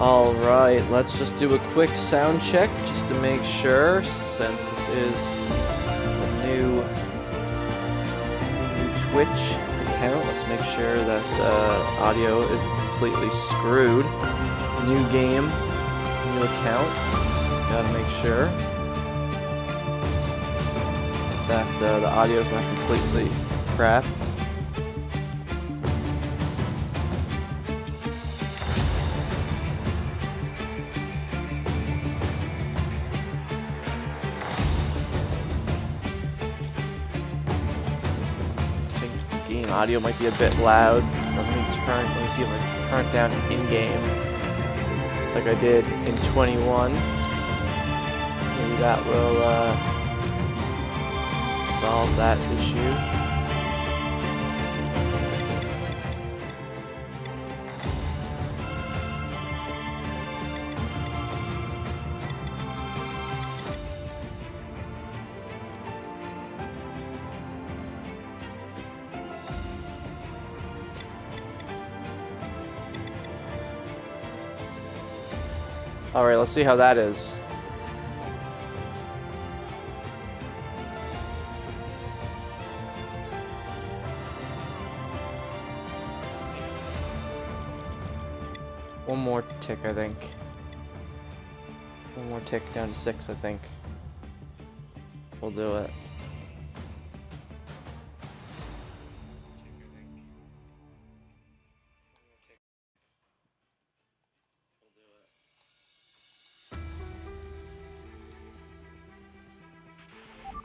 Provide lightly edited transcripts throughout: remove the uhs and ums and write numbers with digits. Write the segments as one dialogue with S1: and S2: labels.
S1: Alright, let's just do a quick sound check just to make sure, since this is a new Twitch account. Let's make sure that audio isn't completely screwed. New game, new account. Gotta make sure that the audio is not completely crap. Audio might be a bit loud. Let me see if I can turn it down in game like I did in 21. Maybe that will solve that issue. Alright, let's see how that is. One more tick, I think. One more tick down to 6, I think. We'll do it.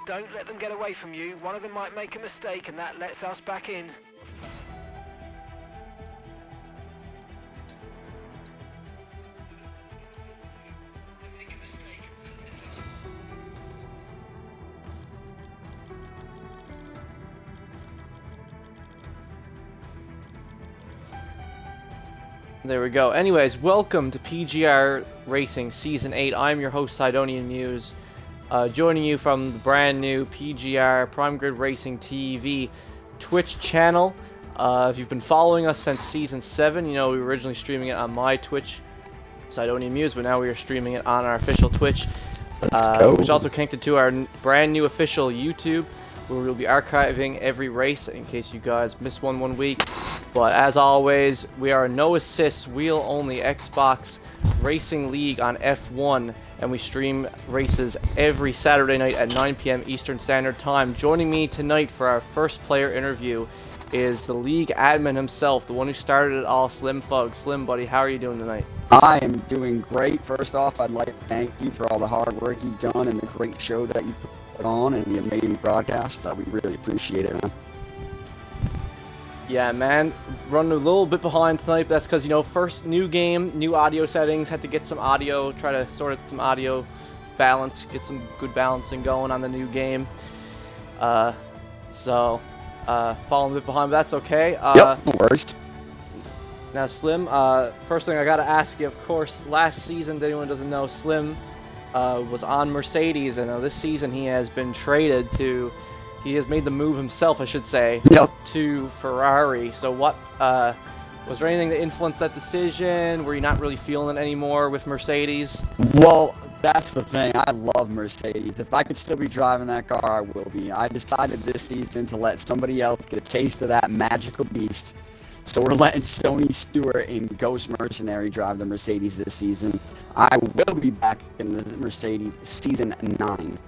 S2: Don't let them get away from you. One of them might make a mistake and that lets us back in.
S1: There we go. Anyways, welcome to PGR Racing Season 8. I'm your host, Sidonian Muse. Joining you from the brand new PGR Prime Grid Racing TV Twitch channel. If you've been following us since Season 7, you know we were originally streaming it on my Twitch, Sidonian Muse, but now we are streaming it on our official Twitch, which is also connected to our brand new official YouTube, where we'll be archiving every race in case you guys miss one week. But as always, we are a no assist, wheel only Xbox Racing League on F1, and we stream races every Saturday night at 9 p.m. Eastern Standard Time. Joining me tonight for our first player interview is the league admin himself, the one who started it all, Slim Fug. Slim, buddy, how are you doing tonight?
S3: I am doing great. First off, I'd like to thank you for all the hard work you've done and the great show that you put on and the amazing broadcast. We really appreciate it, man.
S1: Yeah, man, running a little bit behind tonight, but that's because, you know, first new game, new audio settings, had to get some audio, try to sort of some audio balance, get some good balancing going on the new game. Falling a bit behind, but that's okay.
S3: Yep, no worries.
S1: Now, Slim, first thing I gotta ask you, of course, last season, to anyone who doesn't know, Slim was on Mercedes, and this season he has been traded to... He has made the move himself, I should say, to Ferrari. So what, was there anything that influenced that decision? Were you not really feeling it anymore with Mercedes?
S3: Well, that's the thing. I love Mercedes. If I could still be driving that car, I will be. I decided this season to let somebody else get a taste of that magical beast. So we're letting Tony Stewart and Ghost Mercenary drive the Mercedes this season. I will be back in the Mercedes Season 9.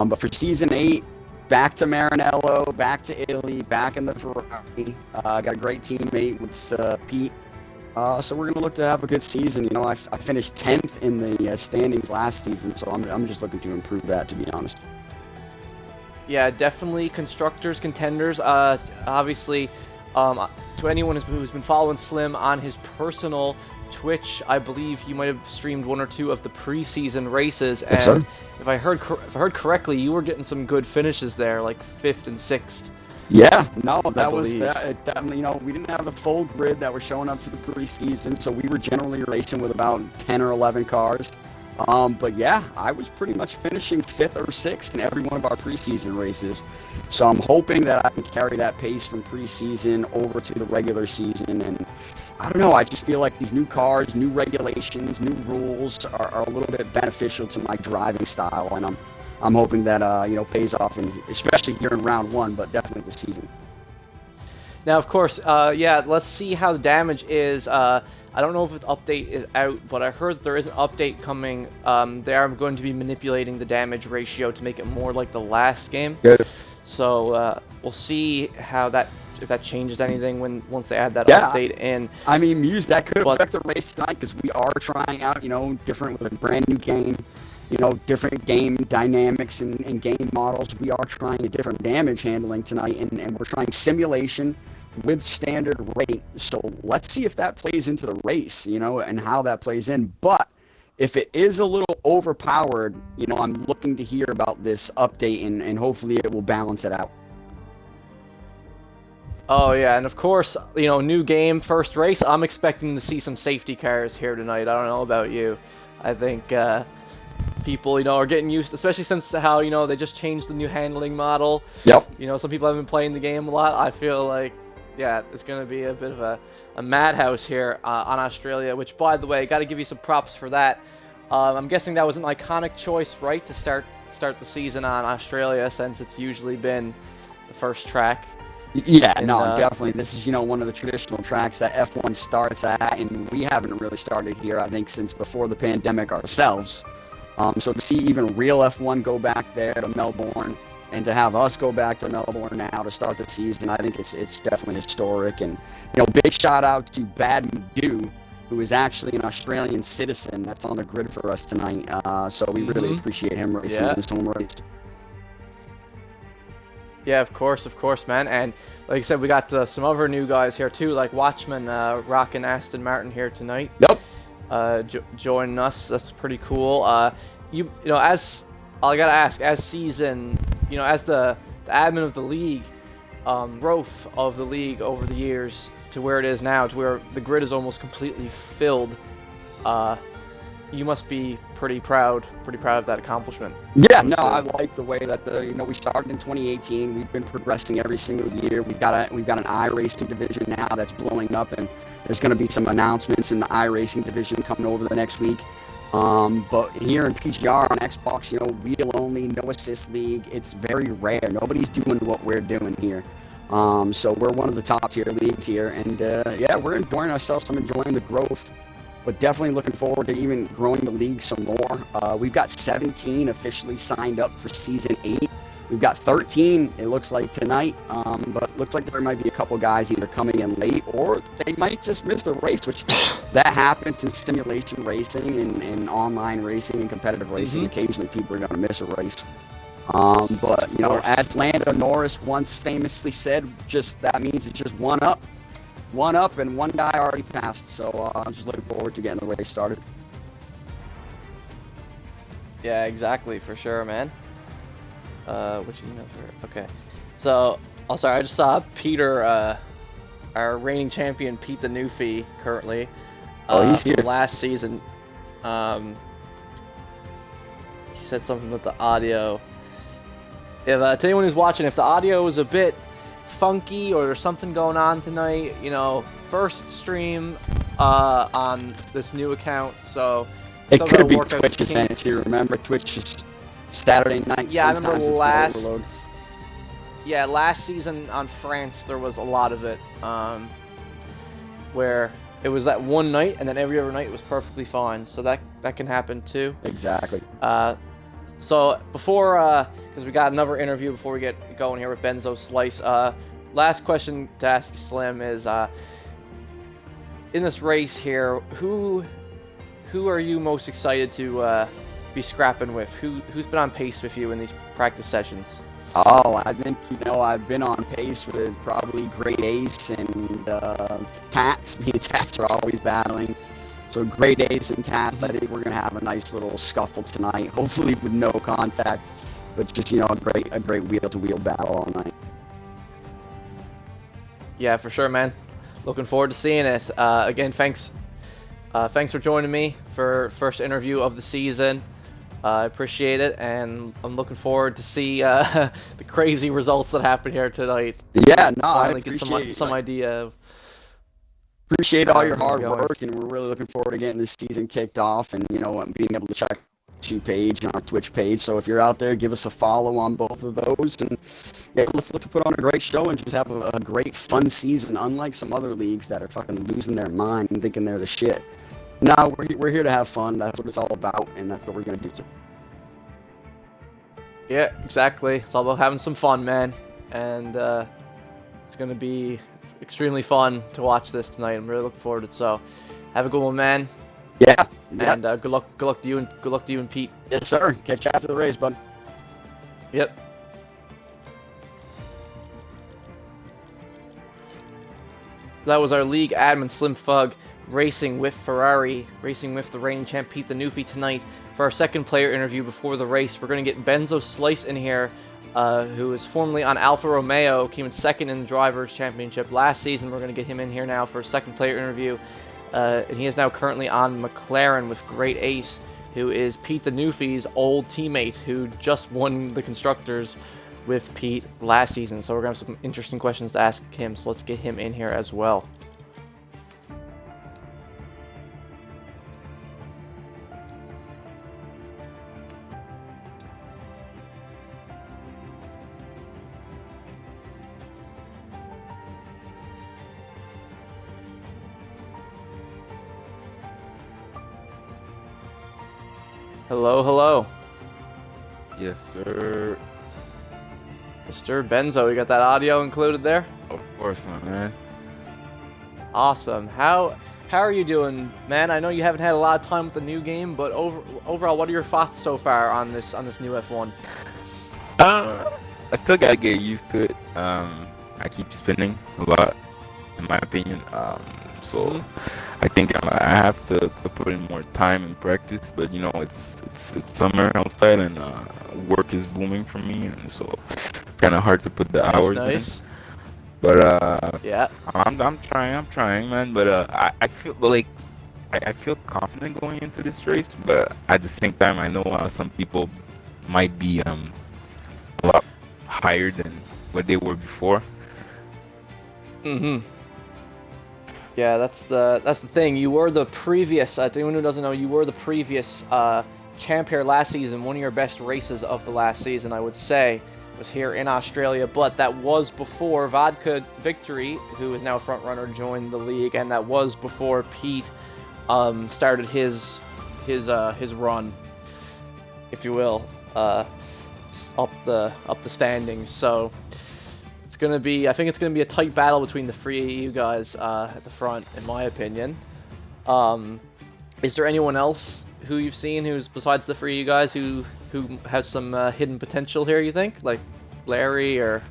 S3: But for Season 8, back to Maranello, back to Italy, back in the Ferrari. Got a great teammate with Pete. So we're going to look to have a good season. You know, I finished 10th in the standings last season, so I'm just looking to improve that, to be honest.
S1: Yeah, definitely constructors, contenders. Obviously, to anyone who's been following Slim on his personal Twitch, I believe you might have streamed one or two of the preseason races, and
S3: yes, sir.
S1: If I heard correctly, you were getting some good finishes there, like 5th and 6th.
S3: Yeah, no, that was that. You know, we didn't have the full grid that was showing up to the preseason, so we were generally racing with about 10 or 11 cars. But yeah, I was pretty much finishing 5th or 6th in every one of our preseason races. So I'm hoping that I can carry that pace from preseason over to the regular season. And I don't know, I just feel like these new cars, new regulations, new rules are a little bit beneficial to my driving style. And I'm hoping that, pays off, especially here in round 1, but definitely this season.
S1: Now, of course, let's see how the damage is. I don't know if the update is out, but I heard that there is an update coming. They are going to be manipulating the damage ratio to make it more like the last game.
S3: Good.
S1: So we'll see how if that changes anything once they add that update in.
S3: I mean, Muse, that could affect the race tonight because we are trying out, different with a brand new game. Different game dynamics and game models. We are trying a different damage handling tonight, and we're trying simulation with standard rate. So let's see if that plays into the race, and how that plays in. But if it is a little overpowered, I'm looking to hear about this update, and hopefully it will balance it out.
S1: Oh yeah, and of course, new game, first race. I'm expecting to see some safety cars here tonight. I don't know about you. I think people, are getting used to, especially since how, they just changed the new handling model.
S3: Yep.
S1: Some people have been playing the game a lot. I feel like, yeah, it's going to be a bit of a madhouse here on Australia, which, by the way, got to give you some props for that. I'm guessing that was an iconic choice, right, to start the season on Australia, since it's usually been the first track.
S3: Yeah, definitely. This is, one of the traditional tracks that F1 starts at, and we haven't really started here, I think, since before the pandemic ourselves. So to see even real F1 go back there to Melbourne, and to have us go back to Melbourne now to start the season, I think it's definitely historic. And, big shout out to Bad Madu, who is actually an Australian citizen that's on the grid for us tonight. So we really appreciate him racing in his home race.
S1: Yeah, of course, man. And like I said, we got some other new guys here too, like Watchman rocking Aston Martin here tonight.
S3: Yep.
S1: Joining us. That's pretty cool. As I gotta ask, as season, as the admin of the league, growth of the league over the years to where it is now, to where the grid is almost completely filled, you must be pretty proud of that accomplishment.
S3: Yeah, no, I like the way that we started in 2018. We've been progressing every single year. We've got an iRacing division now that's blowing up, and there's going to be some announcements in the iRacing division coming over the next week. But here in PGR on Xbox, wheel only, no assist league. It's very rare. Nobody's doing what we're doing here. So we're one of the top tier leagues here, and we're enjoying ourselves. I'm enjoying the growth. But definitely looking forward to even growing the league some more. We've got 17 officially signed up for Season 8. We've got 13, it looks like, tonight. But looks like there might be a couple guys either coming in late or they might just miss the race, which that happens in simulation racing and online racing and competitive racing. Occasionally people are going to miss a race. But, as Lando Norris once famously said, that means it's just one up, and one guy already passed, so I'm just looking forward to getting the race started.
S1: Yeah, exactly, for sure, man. Which email for? Okay, so I just saw Peter, our reigning champion, Pete the Newfie, currently.
S3: He's here.
S1: Last season, he said something with the audio. If to anyone who's watching, if the audio is a bit funky or there's something going on tonight, first stream on this new account, so
S3: it could be Twitch's end too. Remember, Twitch is Saturday night.
S1: Yeah, I remember last season on France there was a lot of it, where it was that one night and then every other night was perfectly fine. So that can happen too.
S3: Exactly.
S1: So before, because we got another interview before we get going here with Benzo Slice, last question to ask you, Slim, is in this race here, who are you most excited to be scrapping with? Who's been on pace with you in these practice sessions?
S3: Oh, I think, I've been on pace with probably Great Ace and Tats. Me and Tats are always battling. So Great Ace and Tats, I think we're going to have a nice little scuffle tonight, hopefully with no contact, but just, a great wheel-to-wheel battle all night.
S1: Yeah, for sure, man. Looking forward to seeing it. Again, thanks Thanks for joining me for first interview of the season. I appreciate it, and I'm looking forward to see the crazy results that happen here tonight.
S3: Yeah, no, I
S1: Finally get some idea of.
S3: Appreciate all your hard
S1: going.
S3: work, and we're really looking forward to getting this season kicked off, and being able to check our page and our Twitch page. So if you're out there, give us a follow on both of those, and yeah, let's look to put on a great show and just have a great fun season. Unlike some other leagues that are fucking losing their mind and thinking they're the shit. No, we're here to have fun. That's what it's all about, and that's what we're gonna do.
S1: Yeah, exactly. It's all about having some fun, man, and it's gonna be extremely fun to watch this tonight. I'm really looking forward to it. So, have a good one, man.
S3: Yeah.
S1: And good luck to you and Pete.
S3: Yes, sir. Catch you after the race, bud.
S1: Yep. So that was our league admin Slim Fug racing with Ferrari, racing with the reigning champ Pete the Newfie tonight. For our second player interview before the race, we're going to get Benzo Slice in here, who is formerly on Alfa Romeo, came in second in the Drivers' Championship last season. We're going to get him in here now for a second player interview. And he is now currently on McLaren with Great Ace, who is Pete the Newfie's old teammate, who just won the Constructors with Pete last season. So we're going to have some interesting questions to ask him, so let's get him in here as well. Hello, hello.
S4: Yes, sir.
S1: Mr. Benzo, you got that audio included there?
S4: Of course, my man.
S1: Awesome. How are you doing, man? I know you haven't had a lot of time with the new game, but overall, what are your thoughts so far on this new F1?
S4: I still gotta get used to it. I keep spinning a lot, in my opinion. So I think I have to put in more time and practice. But it's summer outside, and work is booming for me, and so it's kind of hard to put the hours in. But
S1: yeah,
S4: I'm trying, man. But I feel like I feel confident going into this race. But at the same time, I know some people might be a lot higher than what they were before.
S1: Yeah, that's the thing. You were the previous. To anyone who doesn't know, you were the previous champ here last season. One of your best races of the last season, I would say, was here in Australia. But that was before Vodka Victory, who is now front runner, joined the league, and that was before Pete started his run, if you will, up the standings. So. I think it's gonna be a tight battle between the three of you guys at the front, in my opinion. Is there anyone else who you've seen who's besides the three of you guys who has some hidden potential here? You think, like Larry or?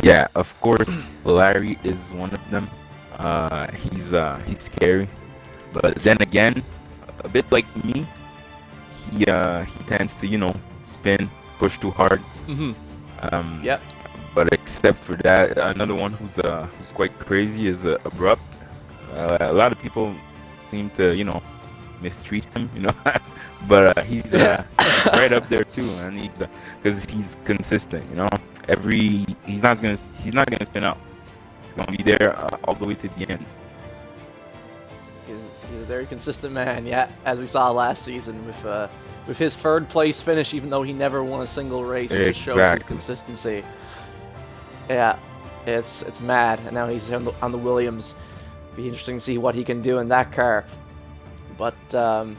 S4: Yeah, of course, Larry is one of them. He's scary, but then again, a bit like me, he tends to spin, push too hard.
S1: Yep.
S4: But except for that, another one who's quite crazy is Abrupt. A lot of people seem to mistreat him, but he's right up there too, and because he's consistent, he's not gonna spin out. He's gonna be there all the way to the end.
S1: He's a very consistent man, yeah, as we saw last season with his third place finish, even though he never won a single race. It just shows his consistency. Yeah, it's mad, and now he's on the Williams. Be interesting to see what he can do in that car. But I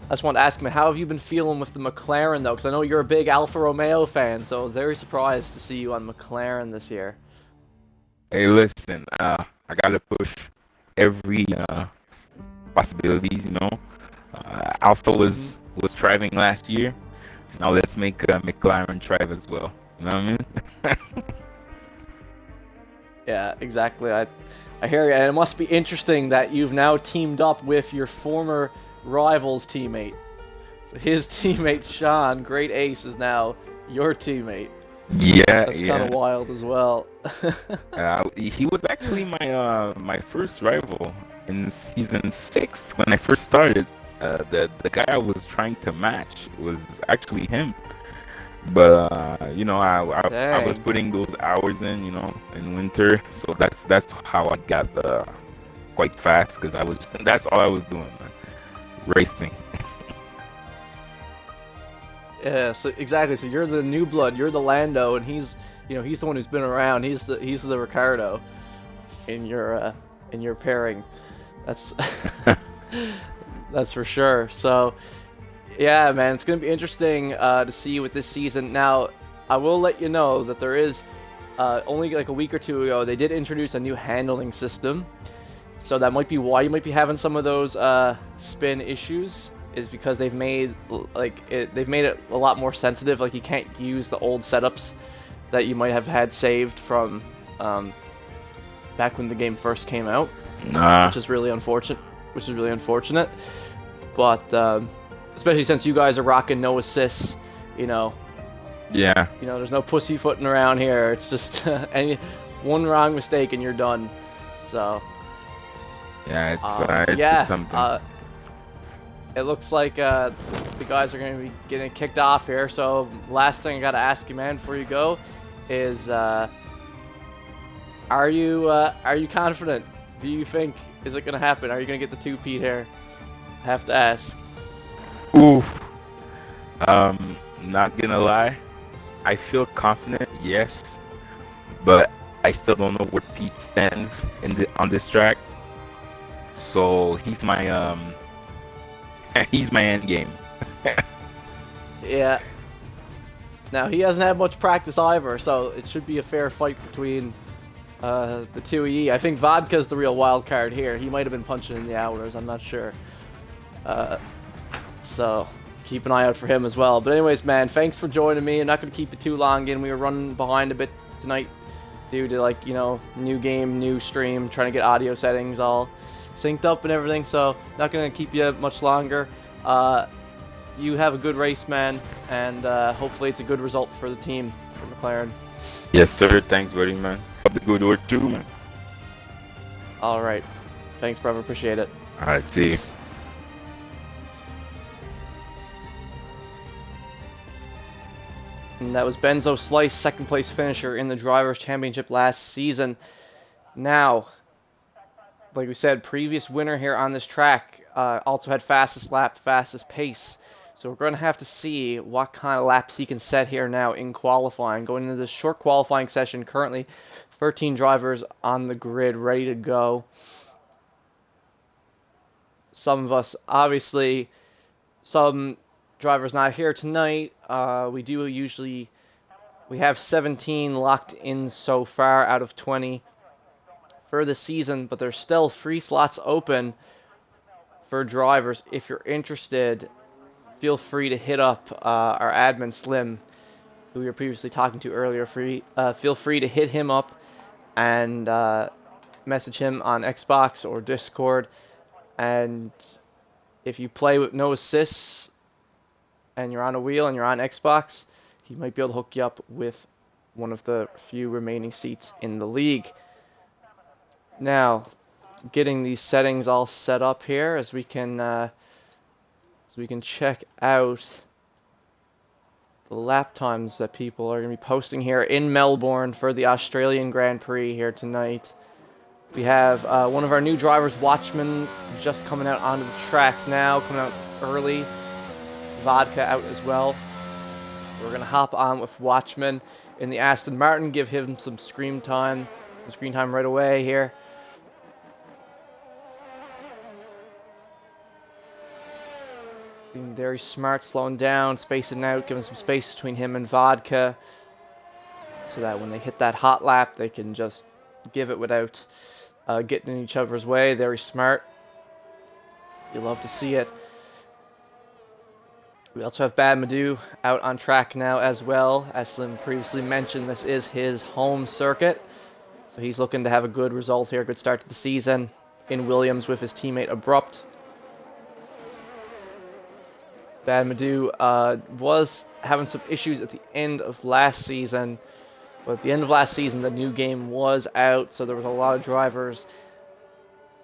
S1: just want to ask him, how have you been feeling with the McLaren though? Because I know you're a big Alfa Romeo fan, so I was very surprised to see you on McLaren this year.
S4: Hey, listen, I gotta push every possibilities. Alfa was thriving last year. Now let's make McLaren thrive as well. You know what I mean?
S1: Yeah, exactly. I hear you, and it must be interesting that you've now teamed up with your former rival's teammate. So his teammate Sean, Great Ace, is now your teammate.
S4: Yeah,
S1: that's kind of wild as well.
S4: He was actually my first rival in season 6 when I first started. The guy I was trying to match was actually him. But I was
S1: Dang.
S4: putting those hours in, in winter. So that's how I got quite fast because I was that's all I was doing, man. Racing.
S1: Yeah, so exactly. So you're the new blood, you're the Lando, and he's the one who's been around. He's the Ricardo in your pairing. That's that's for sure. So yeah, man, it's gonna be interesting to see with this season. Now, I will let you know that there is only like a week or two ago they did introduce a new handling system. So that might be why you might be having some of those spin issues. Is because they've made it a lot more sensitive. Like you can't use the old setups that you might have had saved from back when the game first came out, which is really unfortunate. But especially since you guys are rocking no assists,
S4: Yeah.
S1: there's no pussyfooting around here. It's just any one wrong mistake and you're done. So
S4: Yeah, it's something.
S1: It looks like the guys are going to be getting kicked off here. So last thing I got to ask you, man, before you go, is are you confident? Do you think is it going to happen? Are you going to get the 2-peat here? I have to ask.
S4: Oof. Not gonna lie, I feel confident, yes, but I still don't know where Pete stands on this track. So he's my he's my end game.
S1: Yeah. Now he hasn't had much practice either, so it should be a fair fight between the two of ye. I think Vodka's the real wild card here. He might have been punching in the hours. I'm not sure. So keep an eye out for him as well. But anyways, man, thanks for joining me. I'm not going to keep you too long in. We were running behind a bit tonight due to new game, new stream, trying to get audio settings all synced up and everything. So not going to keep you much longer. You have a good race, man, and hopefully it's a good result for the team, for McLaren.
S4: Yes, sir. Thanks, buddy, man. Have the good work too, man.
S1: All right. Thanks, brother. Appreciate it.
S4: All right, see you.
S1: And that was Benzo Slice, second place finisher in the Drivers' Championship last season. Now, like we said, previous winner here on this track, also had fastest lap, fastest pace. So we're going to have to see what kind of laps he can set here now in qualifying. Going into this short qualifying session, currently 13 drivers on the grid ready to go. Some of us, obviously, some drivers not here tonight. We have 17 locked in so far out of 20 for the season, but there's still 3 slots open for drivers. If you're interested, feel free to hit up our admin Slim, who we were previously talking to earlier. Feel free to hit him up and message him on Xbox or Discord. And if you play with no assists and you're on a wheel and you're on Xbox, he might be able to hook you up with one of the few remaining seats in the league. Now, getting these settings all set up here as we can check out the lap times that people are going to be posting here in Melbourne for the Australian Grand Prix here tonight. We have one of our new drivers, Watchman, just coming out onto the track now, coming out early. Vodka out as well. We're going to hop on with Watchman in the Aston Martin, give him some screen time right away here. Being very smart, slowing down, spacing out, giving some space between him and Vodka, so that when they hit that hot lap, they can just give it without getting in each other's way. Very smart. You love to see it. We also have Bad Madu out on track now as well. As Slim previously mentioned, this is his home circuit, so he's looking to have a good result here, good start to the season in Williams with his teammate Abrupt. Bad Madu was having some issues at the end of last season, but at the end of last season the new game was out, so there was a lot of drivers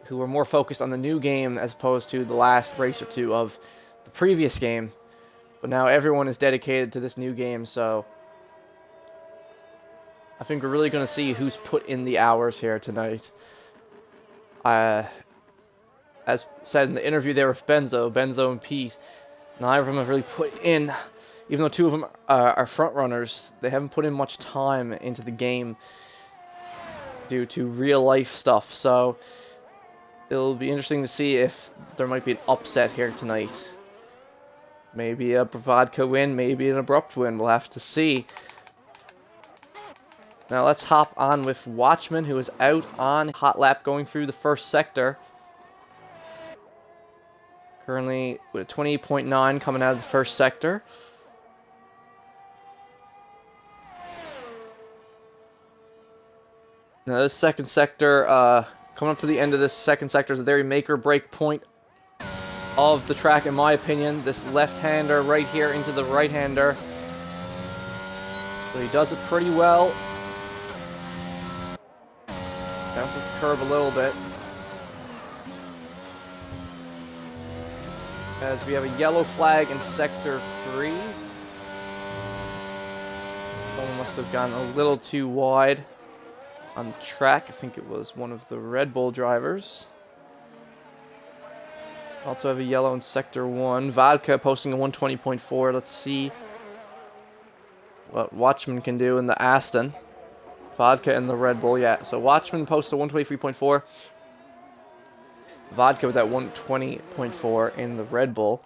S1: who were more focused on the new game as opposed to the last race or two of the previous game. But now everyone is dedicated to this new game, so I think we're really going to see who's put in the hours here tonight. As said in the interview there with Benzo and Pete, neither of them have really put in, even though two of them are front runners, they haven't put in much time into the game due to real life stuff. So it'll be interesting to see if there might be an upset here tonight. Maybe a vodka win, maybe an abrupt win. We'll have to see. Now let's hop on with Watchman, who is out on hot lap going through the first sector. Currently with a 28.9 coming out of the first sector. Now this second sector, coming up to the end of this second sector is a very make or break point of the track, in my opinion. This left-hander right here into the right-hander. So he does it pretty well. Bounces the curb a little bit. As we have a yellow flag in Sector 3. Someone must have gone a little too wide on the track. I think it was one of the Red Bull drivers. Also have a yellow in Sector 1. Vodka posting a 120.4. Let's see what Watchman can do in the Aston. Vodka and the Red Bull, yeah. So Watchman posts a 123.4. Vodka with that 120.4 in the Red Bull.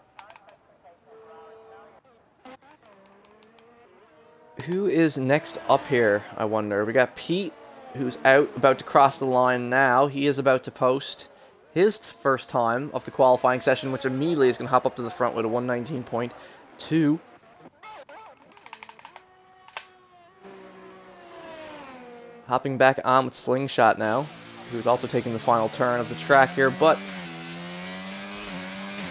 S1: Who is next up here, I wonder? We got Pete, who's out, about to cross the line now. He is about to post his first time of the qualifying session, which immediately is going to hop up to the front with a 119.2. Hopping back on with Slingshot now, who's also taking the final turn of the track here, but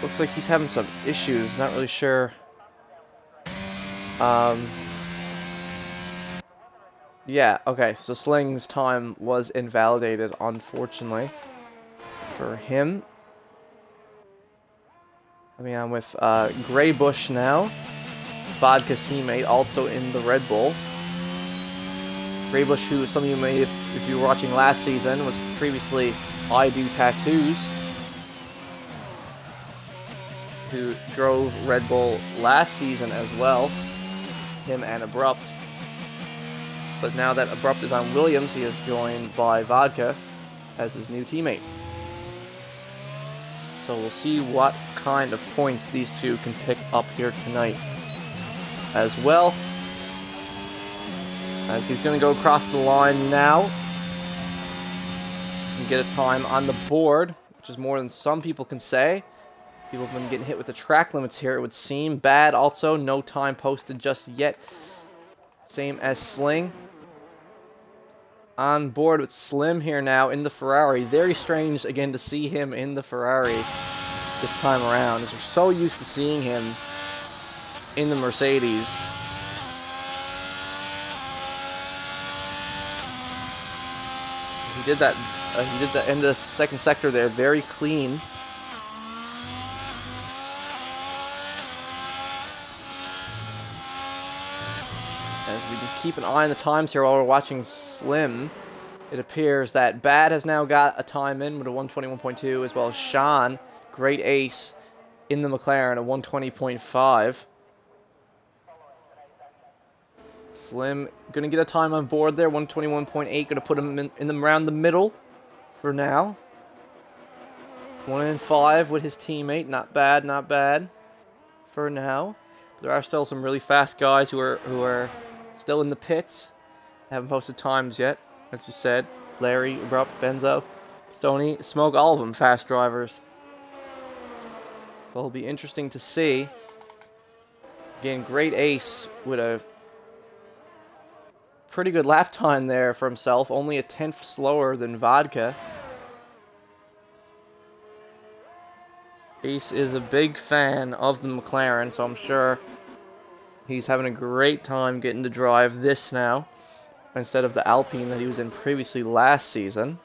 S1: looks like he's having some issues. Not really sure. Yeah, okay, so Sling's time was invalidated, unfortunately, for him. Coming on with Grey Bush now, Vodka's teammate, also in the Red Bull. Grey Bush, who some of you may, if you were watching last season, was previously I Do Tattoos, who drove Red Bull last season as well, him and Abrupt. But now that Abrupt is on Williams, he is joined by Vodka as his new teammate. So we'll see what kind of points these two can pick up here tonight as well. As he's going to go across the line now and get a time on the board, which is more than some people can say. People have been getting hit with the track limits here, it would seem. Bad also, no time posted just yet. Same as Sling. On board with Slim here now in the Ferrari. Very strange, again, to see him in the Ferrari this time around, as we're so used to seeing him in the Mercedes. He did that. He did the end of the second sector there, very clean. As we can keep an eye on the times here while we're watching Slim, it appears that Bad has now got a time in with a 121.2, as well as Sean, great ace, in the McLaren, a 120.5. Slim going to get a time on board there, 121.8, going to put him in around the middle for now. 1 in 5 with his teammate, not bad, not bad for now. There are still some really fast guys who are still in the pits, haven't posted times yet, as we said. Larry, Abrupt, Benzo, Stoney, Smoke, all of them fast drivers. So it'll be interesting to see. Again, great ace with a pretty good lap time there for himself, only a 10th slower than Vodka. Ace is a big fan of the McLaren, so I'm sure he's having a great time getting to drive this now, instead of the Alpine that he was in previously last season.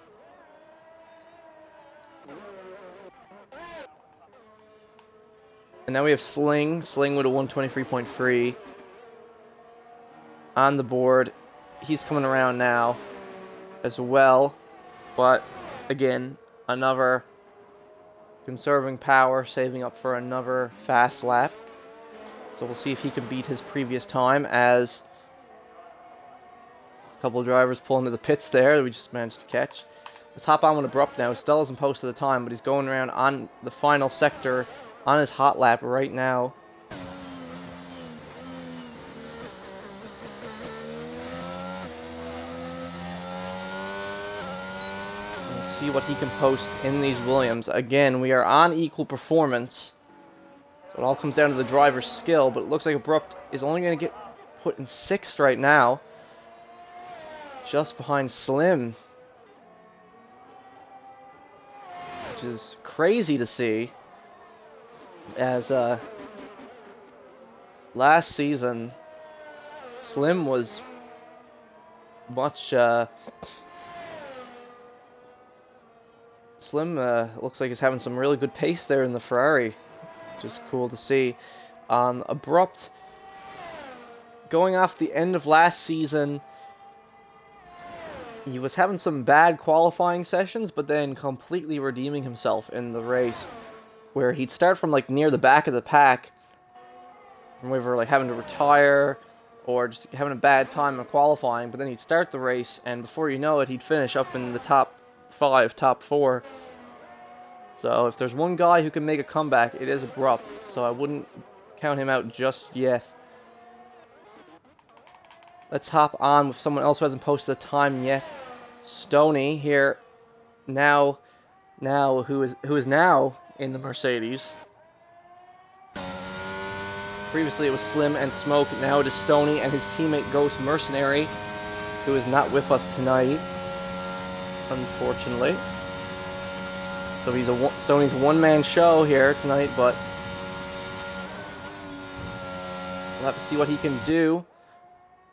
S1: And now we have Sling with a 123.3 on the board. He's coming around now as well, but again, another conserving power, saving up for another fast lap. So we'll see if he can beat his previous time, as a couple of drivers pull into the pits there that we just managed to catch. Let's hop on with Abrupt now. He still hasn't posted the time, but he's going around on the final sector on his hot lap right now. Let's see what he can post in these Williams. Again, we are on equal performance. So it all comes down to the driver's skill, but it looks like Abrupt is only going to get put in 6th right now. Just behind Slim. Which is crazy to see. As last season, Slim was much... Slim looks like he's having some really good pace there in the Ferrari. Which is cool to see. Abrupt, going off the end of last season, he was having some bad qualifying sessions, but then completely redeeming himself in the race, where he'd start from like near the back of the pack, and we were like having to retire or just having a bad time in qualifying, but then he'd start the race, and before you know it, he'd finish up in the top 5, top 4. So if there's one guy who can make a comeback, it is Abrupt. So I wouldn't count him out just yet. Let's hop on with someone else who hasn't posted a time yet. Stoney here now who is now in the Mercedes. Previously it was Slim and Smoke. Now it is Stoney and his teammate Ghost Mercenary, who is not with us tonight, unfortunately. So he's Stoney's one-man show here tonight, but we'll have to see what he can do.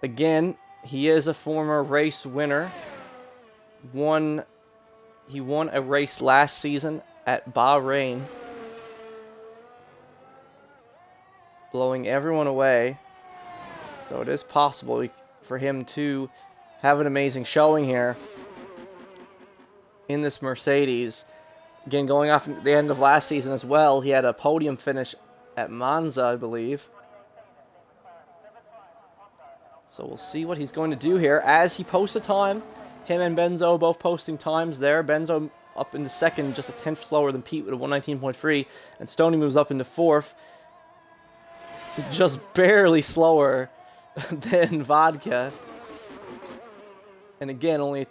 S1: Again, he is a former race winner. He won a race last season at Bahrain, blowing everyone away. So it is possible for him to have an amazing showing here in this Mercedes. Again, going off at the end of last season as well, he had a podium finish at Monza, I believe. So we'll see what he's going to do here as he posts a time. Him and Benzo both posting times there. Benzo up into 2nd, just a 10th slower than Pete with a 119.3. And Stoney moves up into 4th. Just barely slower than Vodka. And again, only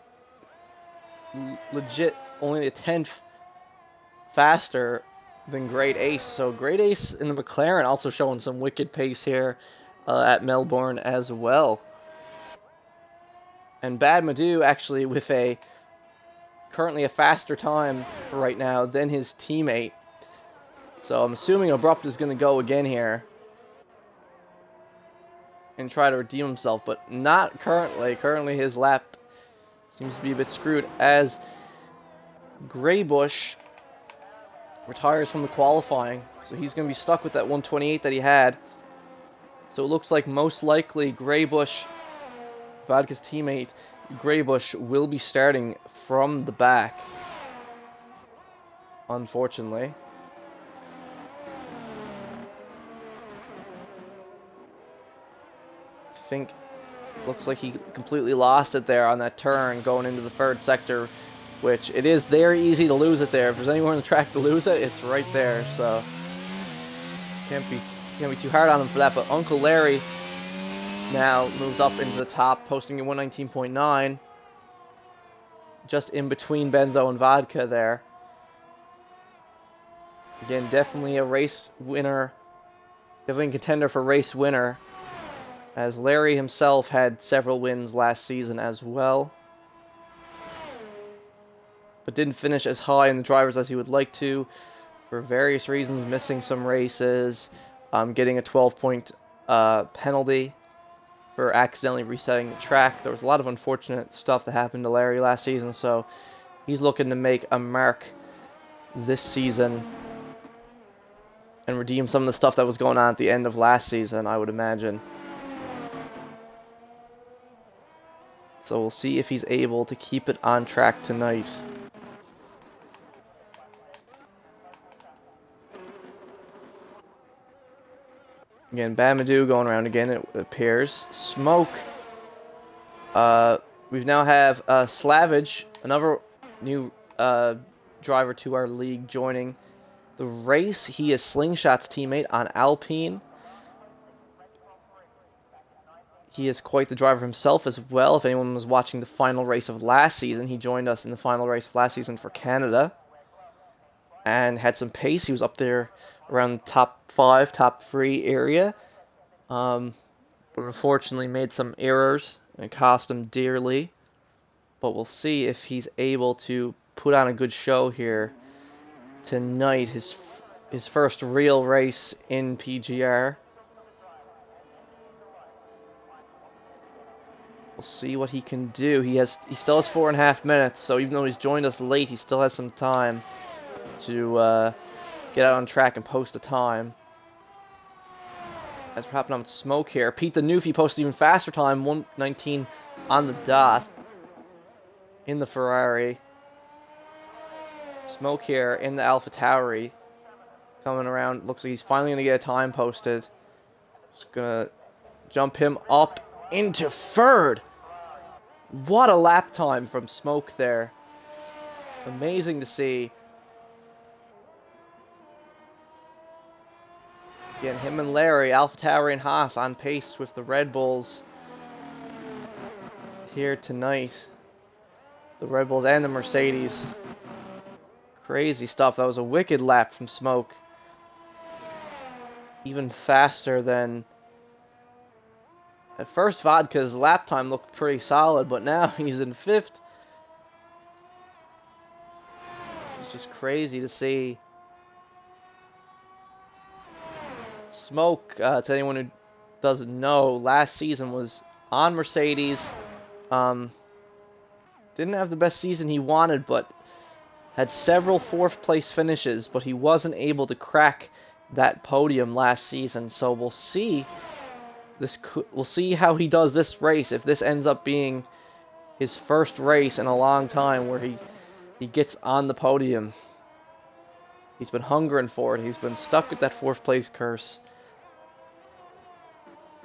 S1: a 10th faster than Great Ace. So Great Ace in the McLaren also showing some wicked pace here at Melbourne as well. And Bad Madu actually with currently a faster time for right now than his teammate. So I'm assuming Abrupt is going to go again here and try to redeem himself, but not currently. Currently his lap seems to be a bit screwed as Graybush retires from the qualifying. So he's going to be stuck with that 128 that he had. So it looks like most likely Graybush, Vodka's teammate, Graybush, will be starting from the back, unfortunately. I think looks like he completely lost it there on that turn going into the 3rd sector, which it is very easy to lose it there. If there's anywhere on the track to lose it, it's right there. So can't be too hard on him for that. But Uncle Larry now moves up into the top, posting a 119.9, just in between Benzo and Vodka there. Again, definitely a race winner, definitely a contender for race winner, as Larry himself had several wins last season as well, but didn't finish as high in the drivers as he would like to for various reasons, missing some races, getting a 12-point penalty for accidentally resetting the track. There was a lot of unfortunate stuff that happened to Larry last season, so he's looking to make a mark this season and redeem some of the stuff that was going on at the end of last season, I would imagine. So we'll see if he's able to keep it on track tonight. Again, Bamadoo going around again, it appears. Smoke. We now have Slavage, another new driver to our league, joining the race. He is Slingshot's teammate on Alpine. He is quite the driver himself as well. If anyone was watching the final race of last season, he joined us in the final race of last season for Canada. And had some pace. He was up there around top 5, top 3 area. But unfortunately made some errors and cost him dearly. But we'll see if he's able to put on a good show here tonight. His first real race in PGR. We'll see what he can do. He still has 4.5 minutes, so even though he's joined us late, he still has some time to get out on track and post a time. As we're hopping on with Smoke here. Pete the Newfie posted even faster time, 1:19 on the dot in the Ferrari. Smoke here in the Alpha Tauri coming around. Looks like he's finally going to get a time posted. Just going to jump him up into third. What a lap time from Smoke there. Amazing to see. Again, him and Larry, AlphaTauri and Haas on pace with the Red Bulls here tonight. The Red Bulls and the Mercedes. Crazy stuff. That was a wicked lap from Smoke. Even faster than... At first, Vodka's lap time looked pretty solid, but now he's in 5th. It's just crazy to see. Smoke, to anyone who doesn't know, last season was on Mercedes. Didn't have the best season he wanted, but had several 4th place finishes, but he wasn't able to crack that podium last season. So we'll see. We'll see how he does this race, if this ends up being his first race in a long time where he gets on the podium. He's been hungering for it. He's been stuck with that 4th place curse.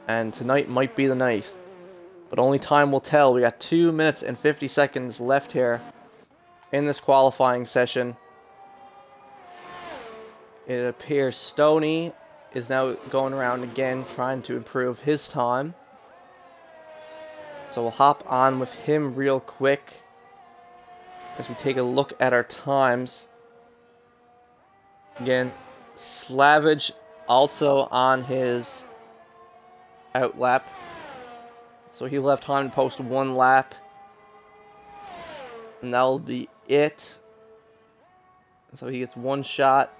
S1: And tonight might be the night. But only time will tell. We got 2 minutes and 50 seconds left here in this qualifying session. It appears Stoney is now going around again trying to improve his time. So we'll hop on with him real quick as we take a look at our times. Again, Slavage also on his out lap. So he'll have time to post 1 lap. And that'll be it. So he gets 1 shot.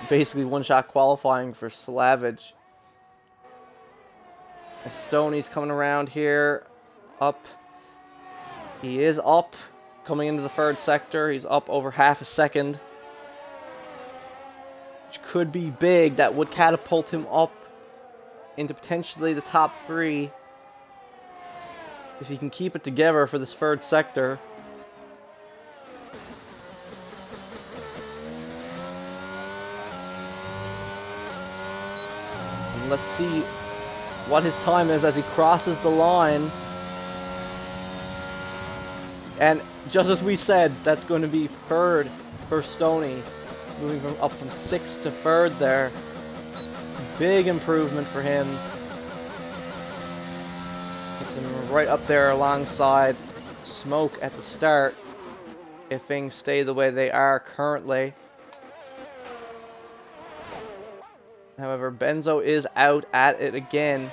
S1: Basically 1 shot qualifying for Slavage. Stoney's coming around here. Up. He is up. Coming into the 3rd sector. He's up over half a second. Which could be big. That would catapult him up into potentially the top 3. If he can keep it together for this 3rd sector. And let's see what his time is as he crosses the line. And just as we said, that's going to be 3rd for Stoney. Moving up from 6th to 3rd there. Big improvement for him. Puts him right up there alongside Smoke at the start. If things stay the way they are currently. However, Benzo is out at it again.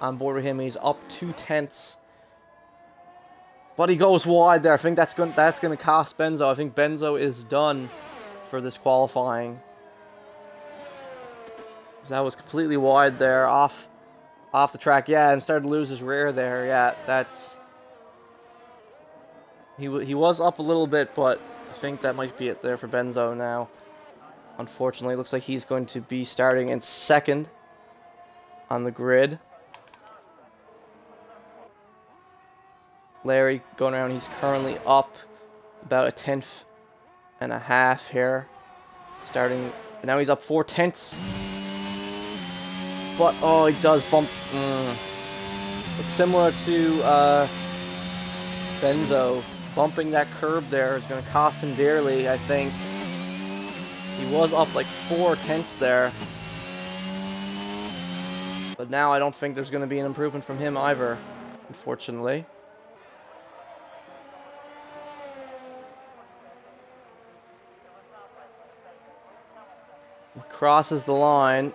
S1: On board with him, he's up 2/10. But he goes wide there. I think that's going to cost Benzo. I think Benzo is done for this qualifying. That was completely wide there, off the track. Yeah, and started to lose his rear there. Yeah, that's... He was up a little bit, but I think that might be it there for Benzo now. Unfortunately, it looks like he's going to be starting in second on the grid. Larry going around, he's currently up about a tenth and a half here. Starting, now he's up 4/10. But, oh, he does bump. It's similar to Benzo. Bumping that curb there is going to cost him dearly, I think. He was up like 4/10 there. But now I don't think there's going to be an improvement from him either, unfortunately. He crosses the line.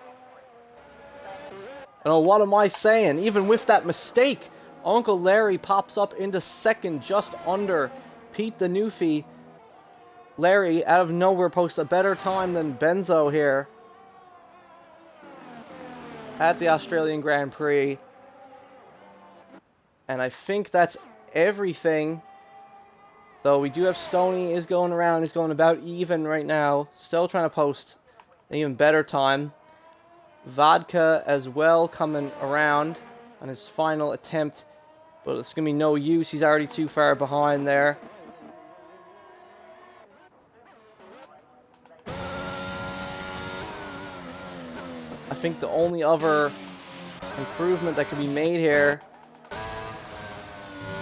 S1: Oh, what am I saying? Even with that mistake, Uncle Larry pops up into second just under Pete the Newfie. Larry, out of nowhere, posts a better time than Benzo here at the Australian Grand Prix. And I think that's everything. Though we do have Stoney is going around. He's going about even right now. Still trying to post an even better time. Vodka as well coming around on his final attempt. But it's going to be no use. He's already too far behind there. I think the only other improvement that can be made here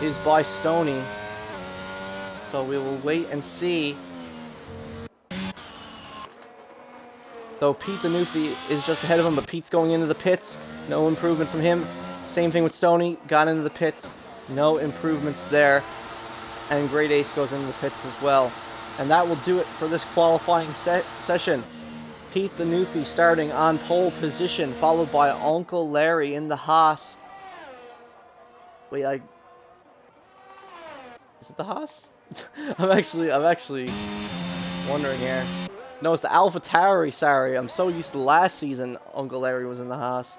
S1: is by Stoney. So we will wait and see. Though Pete the Newfie is just ahead of him, but Pete's going into the pits. No improvement from him. Same thing with Stoney. Got into the pits. No improvements there. And Great Ace goes into the pits as well. And that will do it for this qualifying session. Pete the Newfie starting on pole position, followed by Uncle Larry in the Haas. Wait, is it the Haas? I'm actually wondering here. No, it's the Alpha Tauri, sorry. I'm so used to last season Uncle Larry was in the Haas.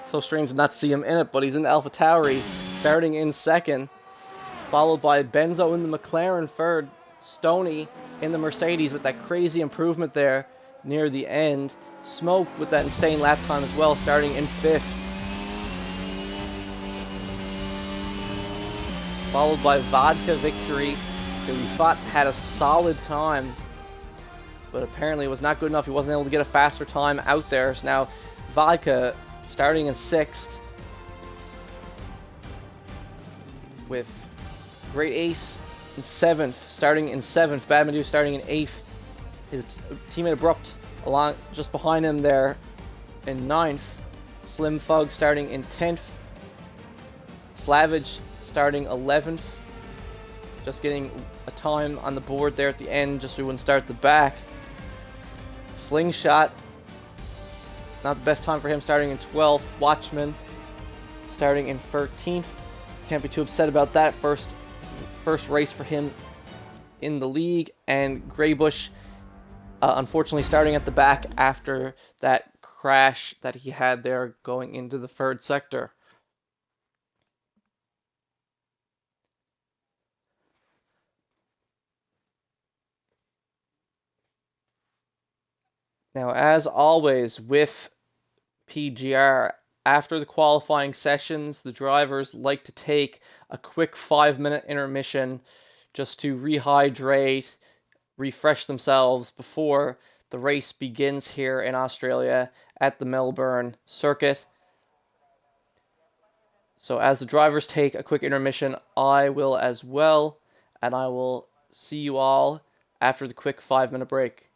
S1: So strange to not see him in it, but he's in the Alpha Tauri, starting in second. Followed by Benzo in the McLaren third. Stoney in the Mercedes with that crazy improvement there near the end. Smoke with that insane lap time as well, starting in fifth. Followed by Vodka Victory, who we thought had a solid time, but apparently it was not good enough. He wasn't able to get a faster time out there. So now Vodka starting in sixth, with Great Ace in seventh, starting in seventh. Badmadoo starting in eighth. His teammate Abrupt along just behind him there in ninth. Slim Fug starting in 10th. Slavage starting 11th. Just getting a time on the board there at the end, just so we wouldn't start the back. Slingshot, not the best time for him, starting in 12th. Watchman starting in 13th. Can't be too upset about that. First race for him in the league. And Graybush, unfortunately, starting at the back after that crash that he had there going into the third sector. Now, as always with PGR, after the qualifying sessions, the drivers like to take a quick 5-minute intermission just to rehydrate, refresh themselves before the race begins here in Australia at the Melbourne circuit. So as the drivers take a quick intermission, I will as well, and I will see you all after the quick 5-minute break.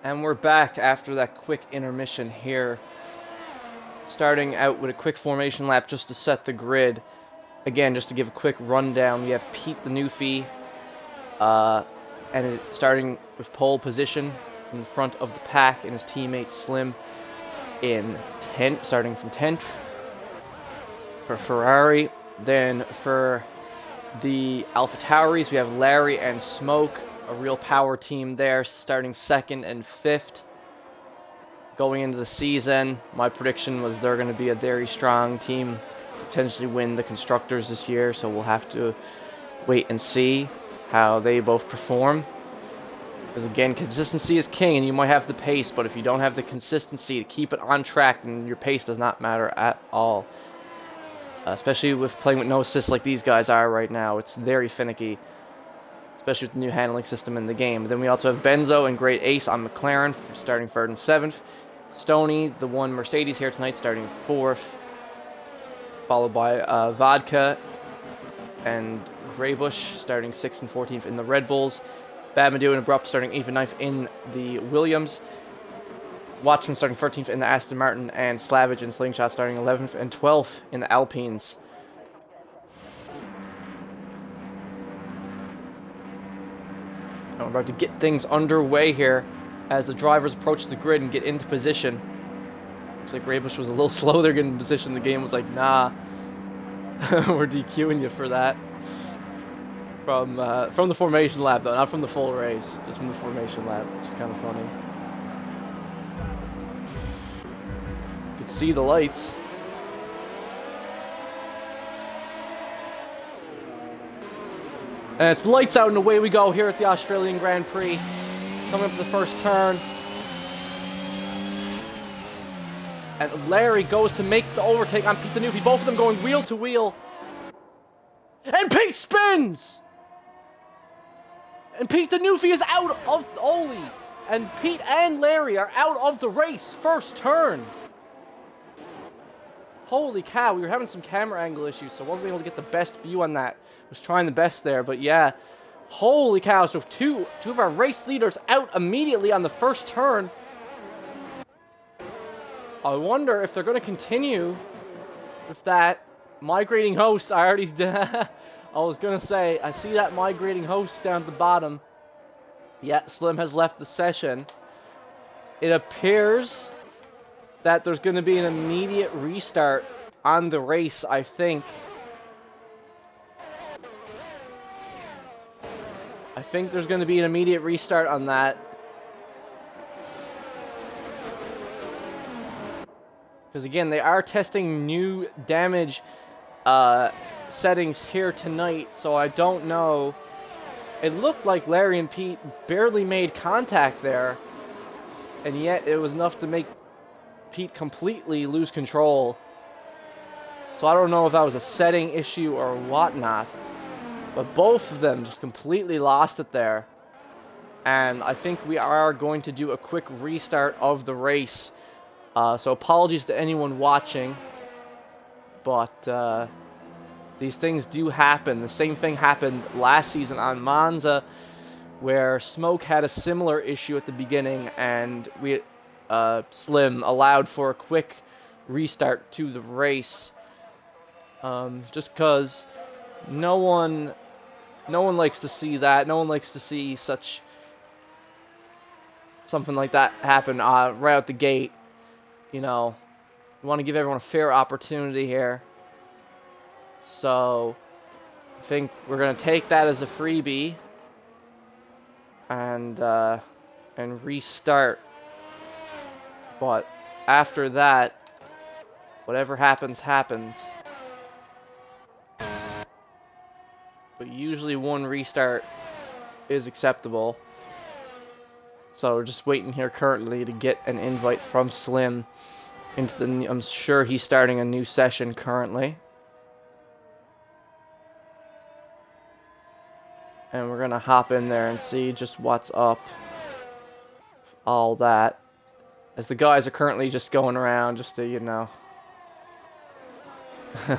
S1: And we're back after that quick intermission here. Starting out with a quick formation lap just to set the grid. Again, just to give a quick rundown, we have Pete the Newfie, and starting with pole position in the front of the pack, and his teammate Slim in 10th, starting from 10th. For Ferrari, then for the AlphaTauris, we have Larry and Smoke, a real power team there, starting 2nd and 5th. Going into the season, my prediction was they're going to be a very strong team, potentially win the Constructors this year, so we'll have to wait and see how they both perform. Because again, consistency is king, and you might have the pace, but if you don't have the consistency to keep it on track, then your pace does not matter at all. Especially with playing with no assists like these guys are right now, it's very finicky. Especially with the new handling system in the game. But then we also have Benzo and Great Ace on McLaren, starting 3rd and 7th. Stoney, the one Mercedes here tonight, starting 4th. Followed by Vodka and Greybush, starting 6th and 14th in the Red Bulls. Badmadoo and Abrupt starting 8th and 9th in the Williams. Watchman starting 13th in the Aston Martin, and Slavage and Slingshot starting 11th and 12th in the Alpines. And we're about to get things underway here as the drivers approach the grid and get into position. Looks like Greybush was a little slow there getting in position. The game was like, nah, we're DQing you for that. From the formation lap, though, not from the full race, just from the formation lap, which is kind of funny. You can see the lights. And it's lights out and away we go here at the Australian Grand Prix. Coming up to the first turn. And Larry goes to make the overtake on Pete the Newfie. Both of them going wheel to wheel. And Pete spins! And Pete the Newfie is out of Oli. And Pete and Larry are out of the race. First turn. Holy cow, we were having some camera angle issues, so I wasn't able to get the best view on that. I was trying the best there, but yeah. Holy cow, so two of our race leaders out immediately on the first turn. I wonder if they're going to continue with that migrating host. I already did. I was going to say, I see that migrating host down at the bottom. Yeah, Slim has left the session. It appears that there's going to be an immediate restart on the race, I think. I think there's going to be an immediate restart on that. Because again, they are testing new damage settings here tonight, so I don't know. It looked like Larry and Pete barely made contact there, and yet it was enough to make Pete completely lose control. So I don't know if that was a setting issue or whatnot, but both of them just completely lost it there. And I think we are going to do a quick restart of the race. So apologies to anyone watching, but these things do happen. The same thing happened last season on Monza, where Smoke had a similar issue at the beginning, and Slim allowed for a quick restart to the race, just because no one likes to see that. No one likes to see something like that happen right out the gate. You know, we want to give everyone a fair opportunity here. So I think we're going to take that as a freebie and restart. But after that, whatever happens, happens. But usually one restart is acceptable. So we're just waiting here currently to get an invite from Slim into the. I'm sure he's starting a new session currently. And we're gonna hop in there and see just what's up. All that. As the guys are currently just going around just to, you know,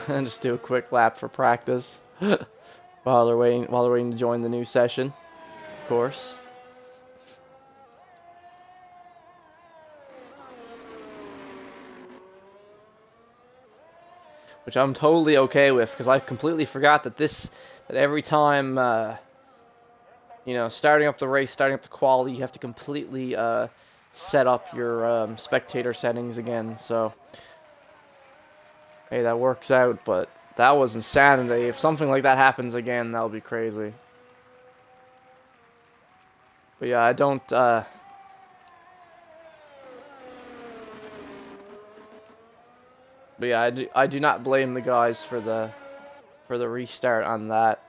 S1: and just do a quick lap for practice while they're waiting to join the new session, of course. which I'm totally okay with, because I completely forgot that every time, starting up the race, starting up the quality, you have to completely set up your spectator settings again. So, hey, that works out, but that was insanity. If something like that happens again, that'll be crazy. But yeah, I don't. But yeah, I do not blame the guys for the restart on that.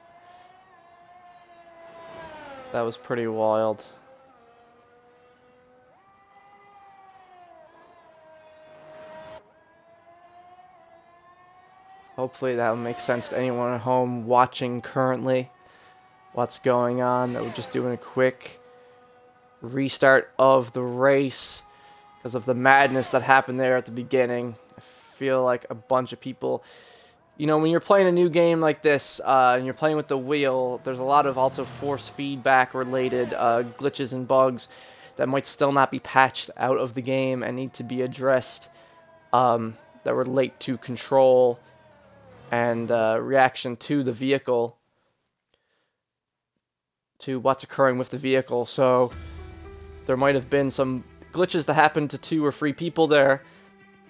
S1: That was pretty wild. Hopefully that will make sense to anyone at home watching currently what's going on. That we're just doing a quick restart of the race because of the madness that happened there at the beginning. I feel like a bunch of people, when you're playing a new game like this and you're playing with the wheel, there's a lot of also force feedback related glitches and bugs that might still not be patched out of the game and need to be addressed, that relate to control and reaction to the vehicle, to what's occurring with the vehicle. So there might have been some glitches that happened to 2 or 3 people there,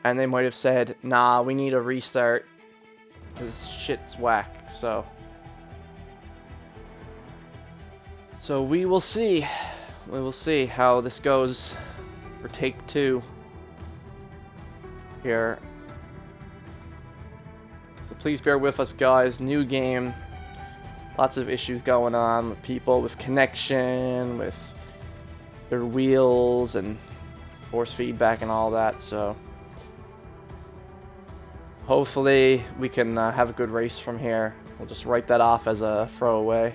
S1: and they might have said, nah, we need a restart, because shit's whack. So we will see. We will see how this goes for take 2 here. So please bear with us, guys. New game. Lots of issues going on with people, with connection, with their wheels, and force feedback and all that. So hopefully we can have a good race from here. We'll just write that off as a throwaway.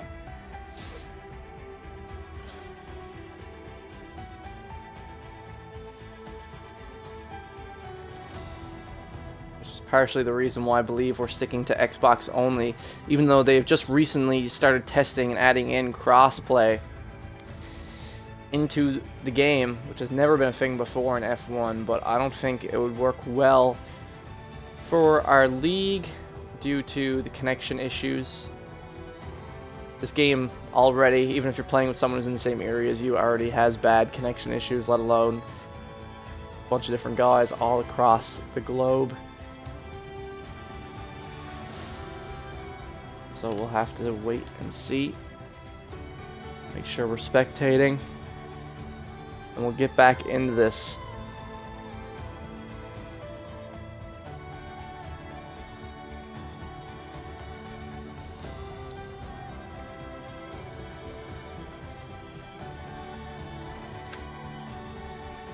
S1: Partially the reason why I believe we're sticking to Xbox only, even though they've just recently started testing and adding in crossplay into the game, which has never been a thing before in F1, but I don't think it would work well for our league due to the connection issues. This game already, even if you're playing with someone who's in the same area as you, already has bad connection issues, let alone a bunch of different guys all across the globe. So we'll have to wait and see. Make sure we're spectating. And we'll get back into this.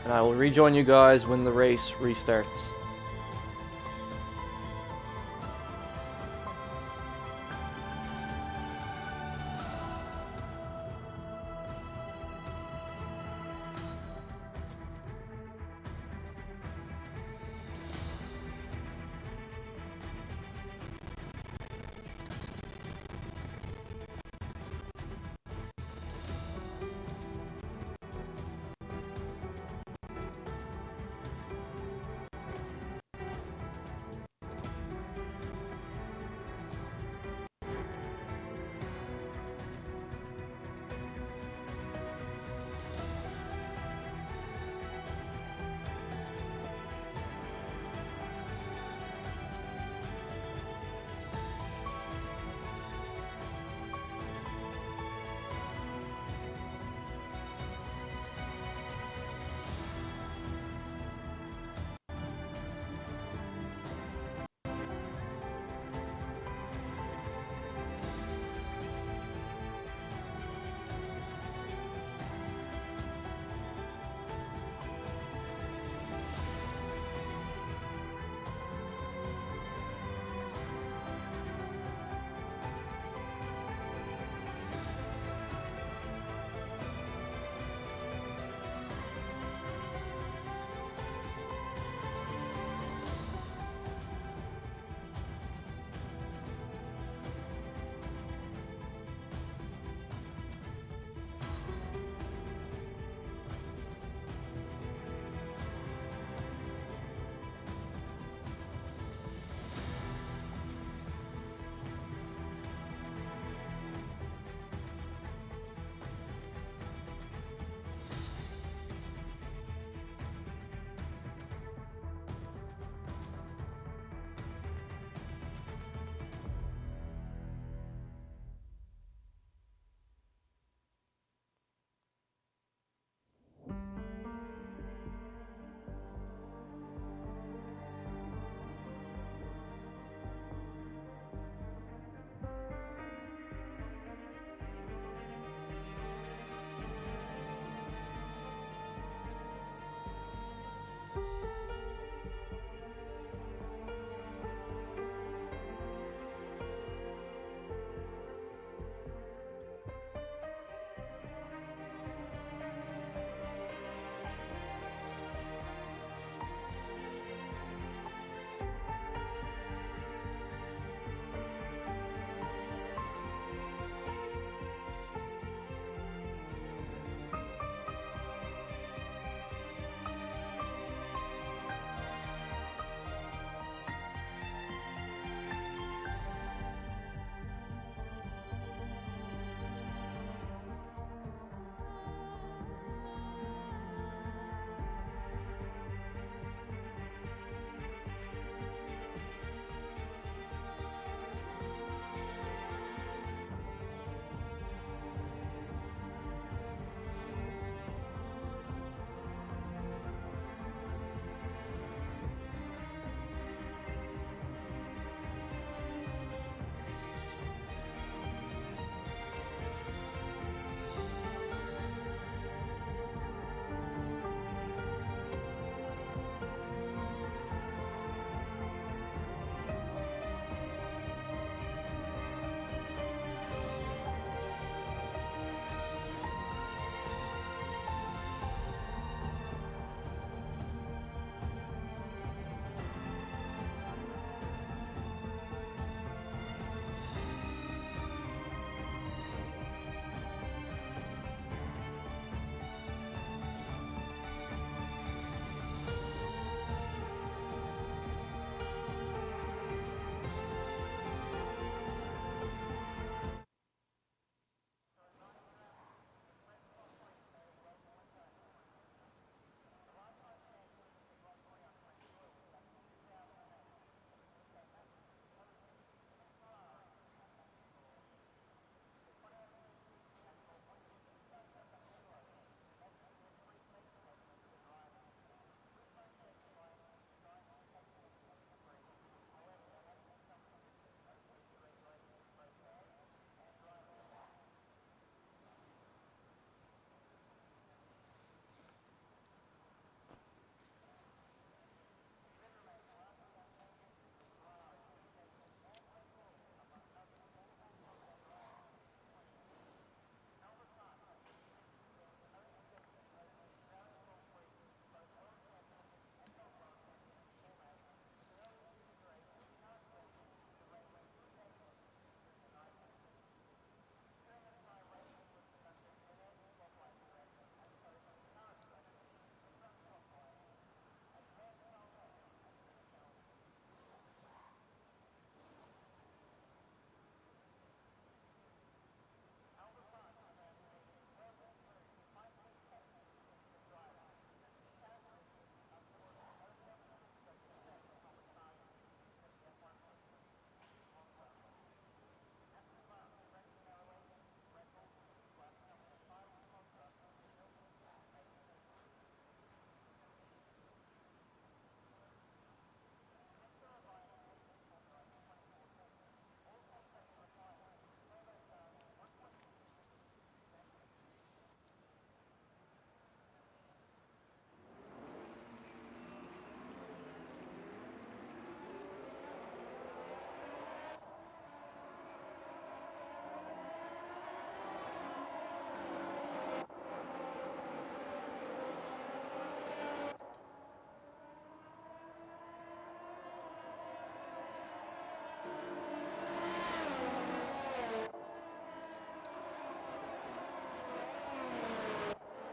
S1: And I will rejoin you guys when the race restarts.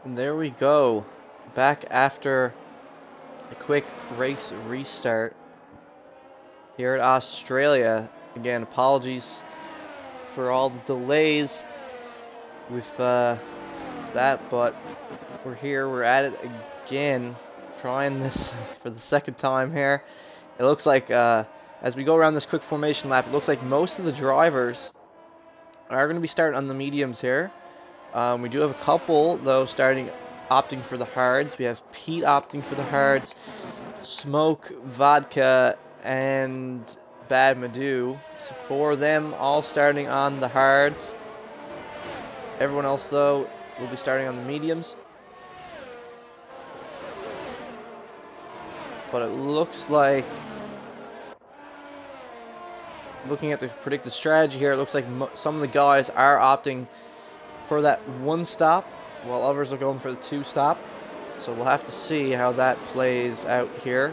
S1: And there we go. Back after a quick race restart here at Australia. Again, apologies for all the delays with that, but we're here, we're at it again, trying this for the second time here. It looks like, as we go around this quick formation lap, it looks like most of the drivers are going to be starting on the mediums here. We do have a couple, though, opting for the hards. We have Pete opting for the hards, Smoke, Vodka, and Bad Madu. So four of them all starting on the hards. Everyone else, though, will be starting on the mediums. But it looks like, looking at the predicted strategy here, it looks like some of the guys are opting for that one stop, while others are going for the two stop. So we'll have to see how that plays out here,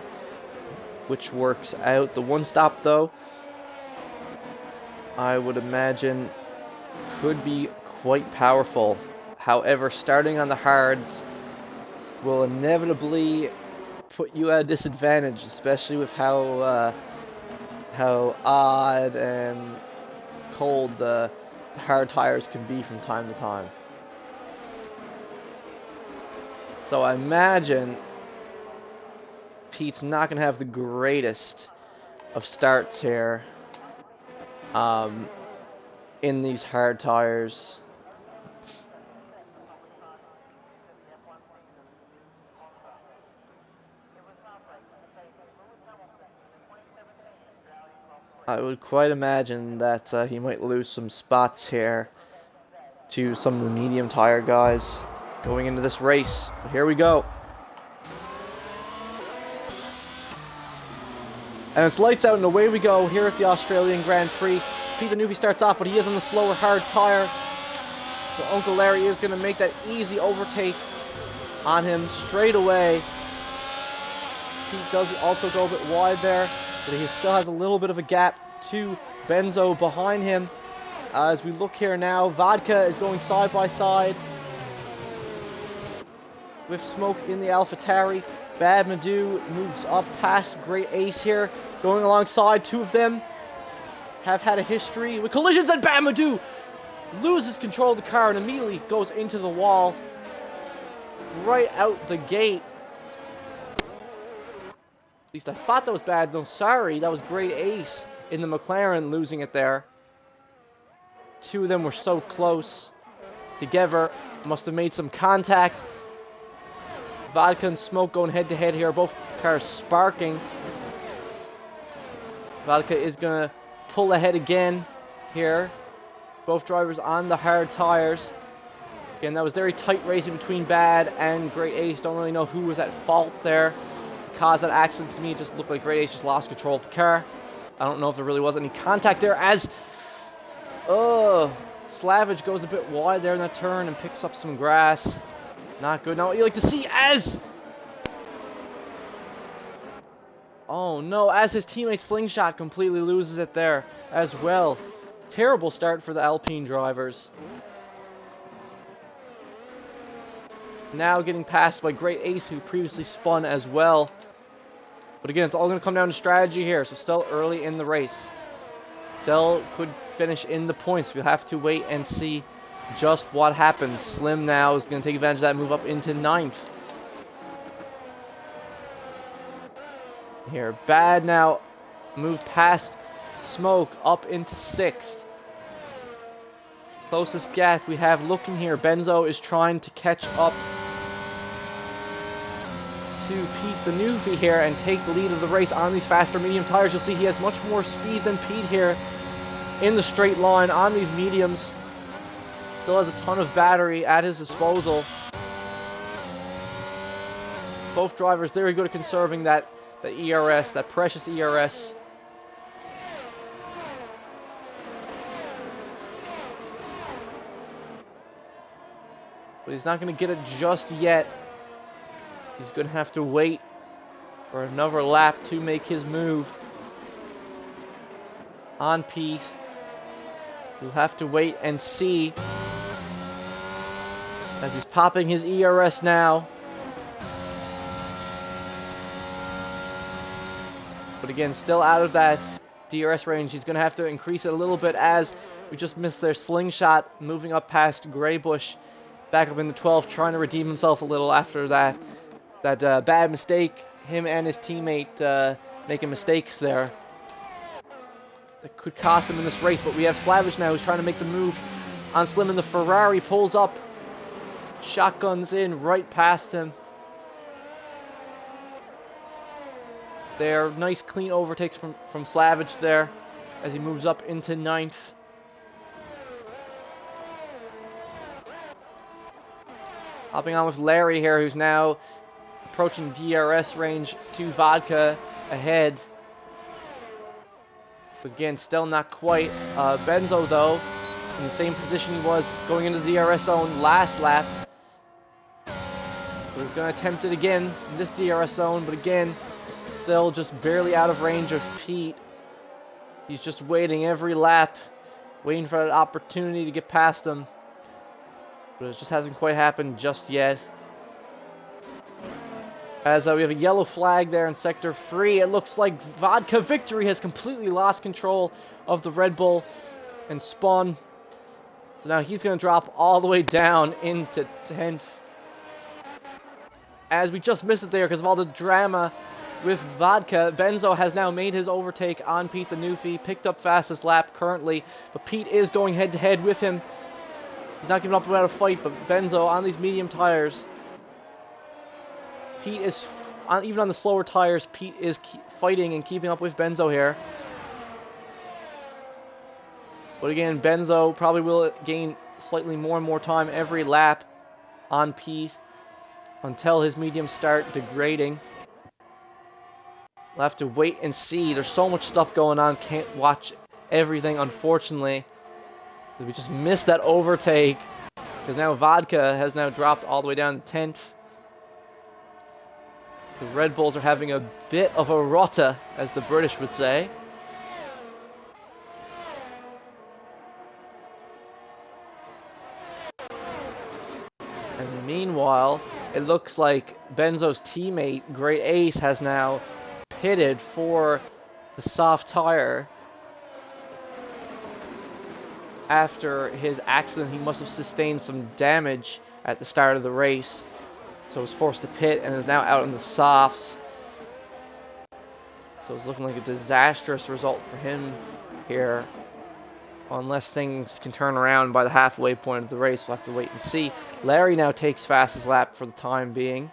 S1: which works out. The one stop, though, I would imagine could be quite powerful. However, starting on the hards will inevitably put you at a disadvantage, especially with how odd and cold the hard tires can be from time to time. So I imagine Pete's not going to have the greatest of starts here in these hard tires. I would quite imagine that he might lose some spots here to some of the medium tire guys going into this race. But here we go. And it's lights out and away we go here at the Australian Grand Prix. Pete the Newbie starts off, but he is on the slower hard tire. So Uncle Larry is going to make that easy overtake on him straight away. Pete does also go a bit wide there, but he still has a little bit of a gap to Benzo behind him. As we look here now, Vodka is going side by side with Smoke in the AlphaTauri. Bad Madu moves up past Great Ace here, going alongside. Two of them have had a history with collisions, and Bad Madu loses control of the car and immediately goes into the wall right out the gate. At least I thought that was bad. No, sorry, that was Great Ace in the McLaren losing it there. Two of them were so close together. Must have made some contact. Vodka and Smoke going head to head here. Both cars sparking. Vodka is going to pull ahead again here. Both drivers on the hard tires. Again, that was very tight racing between Bad and Great Ace. Don't really know who was at fault there. Caused that accident. To me, it just looked like Great Ace just lost control of the car. I don't know if there really was any contact there, as Slavage goes a bit wide there in that turn and picks up some grass. Not good. Now what you like to see, as oh no, as his teammate Slingshot completely loses it there as well. Terrible start for the Alpine drivers. Now getting passed by Great Ace, who previously spun as well. But again, it's all going to come down to strategy here, so still early in the race. Still could finish in the points. We'll have to wait and see just what happens. Slim now is going to take advantage of that, move up into 9th. Here, Bad now moved past Smoke up into 6th. Closest gap we have looking here. Benzo is trying to catch up to Pete the Newbie here and take the lead of the race on these faster medium tires. You'll see he has much more speed than Pete here in the straight line on these mediums. Still has a ton of battery at his disposal. Both drivers very good at conserving the ERS, that precious ERS. But he's not going to get it just yet. He's going to have to wait for another lap to make his move on Pete. We'll have to wait and see as he's popping his ERS now. But again, still out of that DRS range. He's going to have to increase it a little bit as we just missed their slingshot, moving up past Greybush, back up in the 12th, trying to redeem himself a little after that bad mistake. Him and his teammate making mistakes there that could cost him in this race. But we have Slavic now who's trying to make the move on Slim, and the Ferrari pulls up, shotguns in right past him. There, nice clean overtakes from Slavic there as he moves up into 9th. Hopping on with Larry here, who's now approaching DRS range to Vodka ahead. But again, still not quite. Benzo, though, in the same position he was going into the DRS zone last lap. So he's going to attempt it again in this DRS zone, but again, still just barely out of range of Pete. He's just waiting every lap, waiting for that opportunity to get past him. But it just hasn't quite happened just yet. As we have a yellow flag there in Sector 3, it looks like Vodka Victory has completely lost control of the Red Bull and spun. So now he's going to drop all the way down into 10th. As we just missed it there because of all the drama with Vodka, Benzo has now made his overtake on Pete the Newfie, picked up fastest lap currently, but Pete is going head-to-head with him. He's not giving up without a fight, but Benzo on these medium tires, Pete is, even on the slower tires, Pete is fighting and keeping up with Benzo here. But again, Benzo probably will gain slightly more and more time every lap on Pete until his mediums start degrading. We'll have to wait and see. There's so much stuff going on. Can't watch everything, unfortunately. We just missed that overtake. Because now Vodka has now dropped all the way down to 10th. The Red Bulls are having a bit of a rota, as the British would say. And meanwhile, it looks like Benzo's teammate, Great Ace, has now pitted for the soft tire. After his accident, he must have sustained some damage at the start of the race. So was forced to pit and is now out in the softs. So it's looking like a disastrous result for him here. Unless things can turn around by the halfway point of the race, we'll have to wait and see. Larry now takes fastest lap for the time being.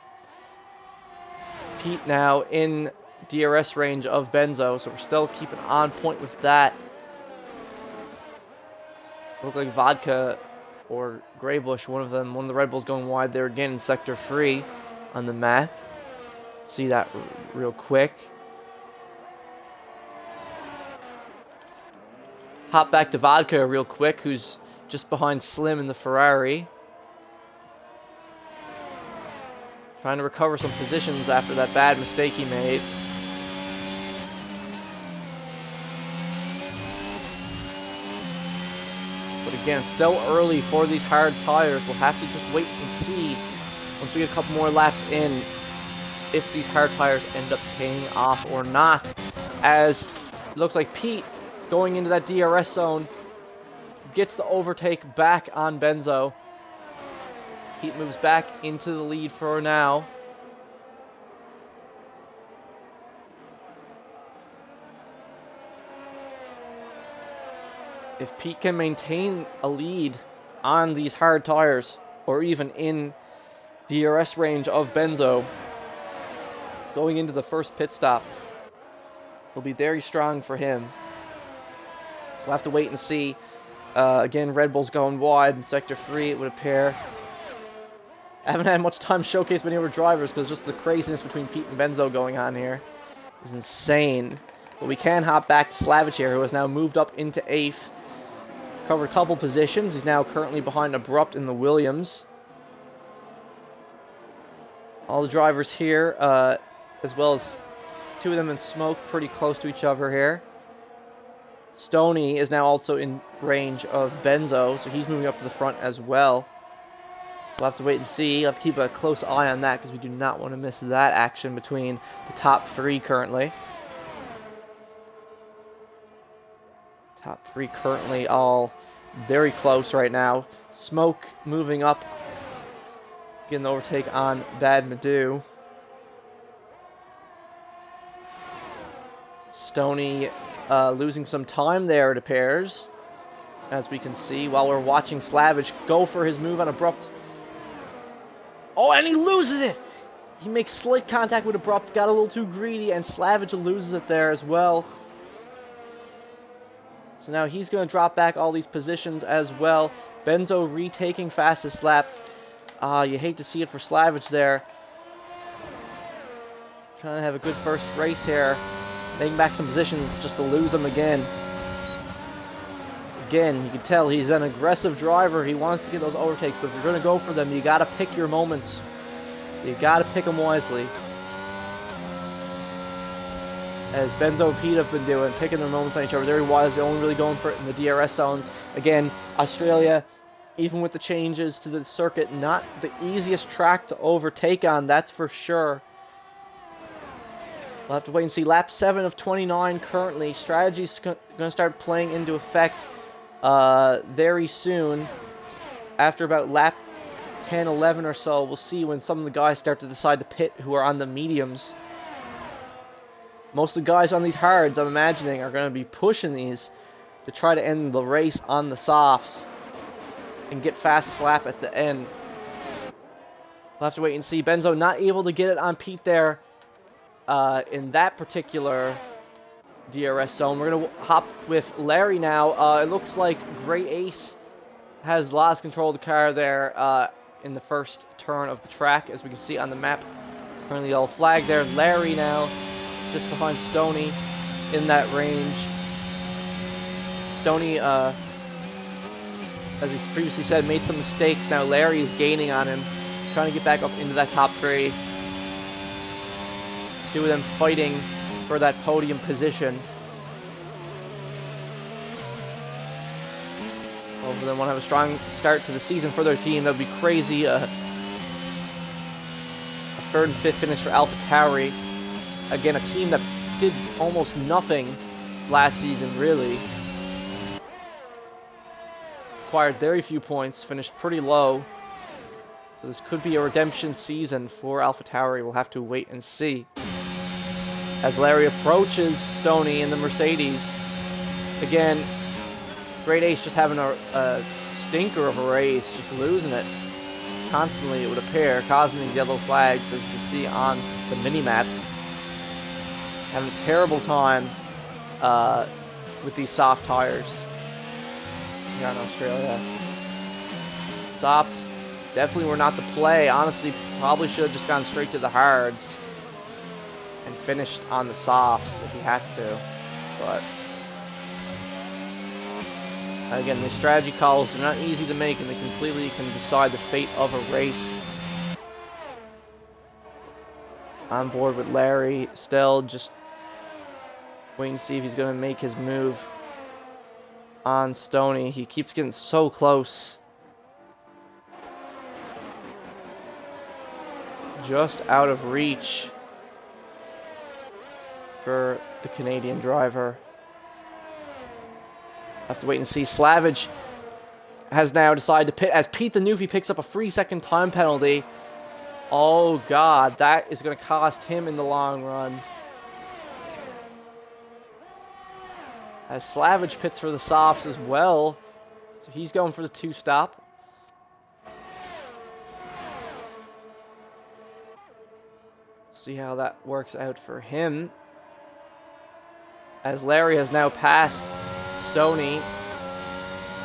S1: Pete now in DRS range of Benzo, so we're still keeping on point with that. Look like Vodka or Greybush, one of the Red Bulls going wide there again in Sector 3 on the map. Let's see that real quick. Hop back to Vodka real quick, who's just behind Slim in the Ferrari. Trying to recover some positions after that bad mistake he made. But again, still early for these hard tires. We'll have to just wait and see once we get a couple more laps in if these hard tires end up paying off or not. As it looks like Pete, going into that DRS zone, gets the overtake back on Benzo. Pete moves back into the lead for now. If Pete can maintain a lead on these hard tires, or even in DRS range of Benzo, going into the first pit stop, will be very strong for him. We'll have to wait and see. Again, Red Bull's going wide in Sector 3, it would appear. I haven't had much time to showcase many other drivers because just the craziness between Pete and Benzo going on here is insane. But we can hop back to Slavic here, who has now moved up into 8th. Covered a couple positions. He's now currently behind Abrupt in the Williams. All the drivers here, as well as two of them in smoke, pretty close to each other here. Stoney is now also in range of Benzo, so he's moving up to the front as well. We'll have to wait and see. We'll have to keep a close eye on that because we do not want to miss that action between the top three currently. Top three currently all very close right now. Smoke moving up, getting the overtake on Bad Madu. Stoney losing some time there, it appears, as we can see while we're watching Slavage go for his move on Abrupt. Oh, and he loses it! He makes slight contact with Abrupt, got a little too greedy, and Slavage loses it there as well. So now he's going to drop back all these positions as well. Benzo retaking fastest lap. You hate to see it for Slavage there. Trying to have a good first race here. Making back some positions just to lose them again. Again, you can tell he's an aggressive driver. He wants to get those overtakes, but if you're going to go for them, you got to pick your moments. You got to pick them wisely. As Benzo and Pete have been doing, picking their moments on each other very wisely, only really going for it in the DRS zones. Again, Australia, even with the changes to the circuit, not the easiest track to overtake on, that's for sure. We'll have to wait and see. Lap 7 of 29 currently. Strategy's going to start playing into effect very soon. After about lap 10, 11 or so, we'll see when some of the guys start to decide to pit who are on the mediums. Most of the guys on these hards, I'm imagining, are going to be pushing these to try to end the race on the softs and get fastest lap at the end. We'll have to wait and see. Benzo not able to get it on Pete there in that particular DRS zone. We're going to hop with Larry now. It looks like Great Ace has lost control of the car there in the first turn of the track, as we can see on the map. Currently yellow flag there. Larry now just behind Stoney in that range. Stoney, as we previously said, made some mistakes. Now Larry is gaining on him, trying to get back up into that top three. Two of them fighting for that podium position. Both of them want to have a strong start to the season for their team. That would be crazy. A third and fifth finish for AlphaTauri. Again, a team that did almost nothing last season, really. Acquired very few points, finished pretty low. So this could be a redemption season for AlphaTauri. We'll have to wait and see. As Larry approaches Stoney in the Mercedes. Again, Great Ace just having a stinker of a race, just losing it constantly, it would appear, causing these yellow flags, as you can see on the mini-map. Having a terrible time with these soft tires here in Australia. Softs definitely were not the play. Honestly, probably should have just gone straight to the hards and finished on the softs if he had to. But again, the strategy calls are not easy to make, and they completely can decide the fate of a race. On board with Larry still, just waiting to see if he's going to make his move on Stoney. He keeps getting so close. Just out of reach for the Canadian driver. Have to wait and see. Slavage has now decided to pit as Pete the Newfie picks up a 3-second time penalty. Oh god, that is going to cost him in the long run. As Slavage pits for the softs as well. So he's going for the 2-stop. See how that works out for him. As Larry has now passed Stoney.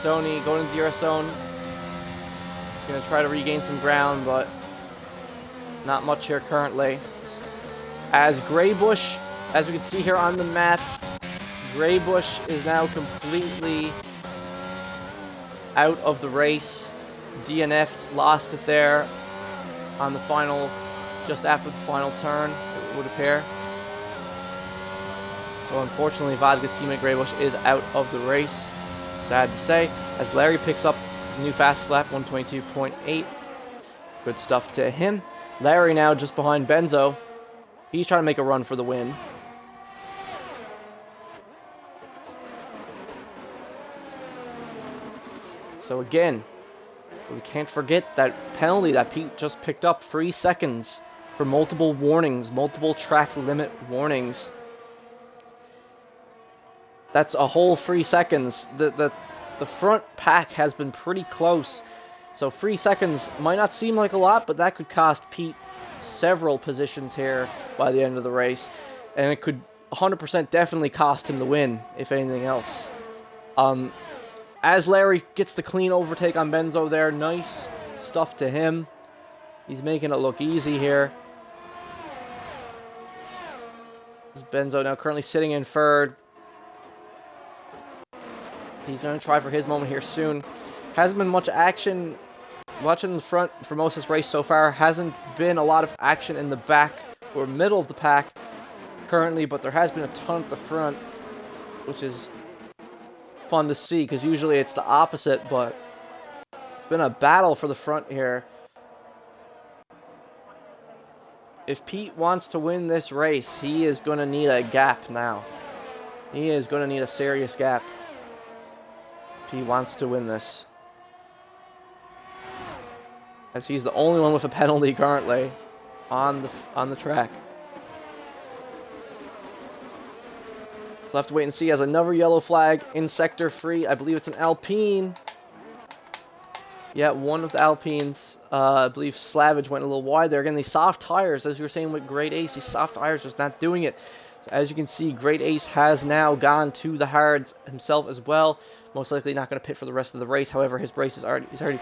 S1: Stoney going to the DRS zone. He's going to try to regain some ground, but not much here currently. As Greybush, as we can see here on the map, Greybush is now completely out of the race. DNF'd, lost it there on the final, just after the final turn, it would appear. So unfortunately, Vodka's teammate Greybush is out of the race. Sad to say, as Larry picks up the new fastest lap, 122.8. Good stuff to him. Larry now just behind Benzo. He's trying to make a run for the win. So again, we can't forget that penalty that Pete just picked up. 3 seconds for multiple warnings, multiple track limit warnings. That's a whole 3 seconds. The front pack has been pretty close. So 3 seconds might not seem like a lot, but that could cost Pete several positions here by the end of the race. And it could 100% definitely cost him the win, if anything else. As Larry gets the clean overtake on Benzo there, nice stuff to him. He's making it look easy here. This is Benzo now currently sitting in third. He's going to try for his moment here soon. Hasn't been much action. Watching in the front for most of this race so far. Hasn't been a lot of action in the back or middle of the pack currently, but there has been a ton at the front, which is fun to see, because usually it's the opposite, but it's been a battle for the front here. If Pete wants to win this race, he is going to need a gap now. He is going to need a serious gap if he wants to win this, as he's the only one with a penalty currently on the track. We'll have to wait and see as another yellow flag in Sector 3. I believe it's an Alpine. Yeah, one of the Alpines. I believe Slavage went a little wide there. Again, these soft tires, as we were saying with Great Ace, these soft tires just not doing it. So as you can see, Great Ace has now gone to the hards himself as well. Most likely not going to pit for the rest of the race. However, his race is he's already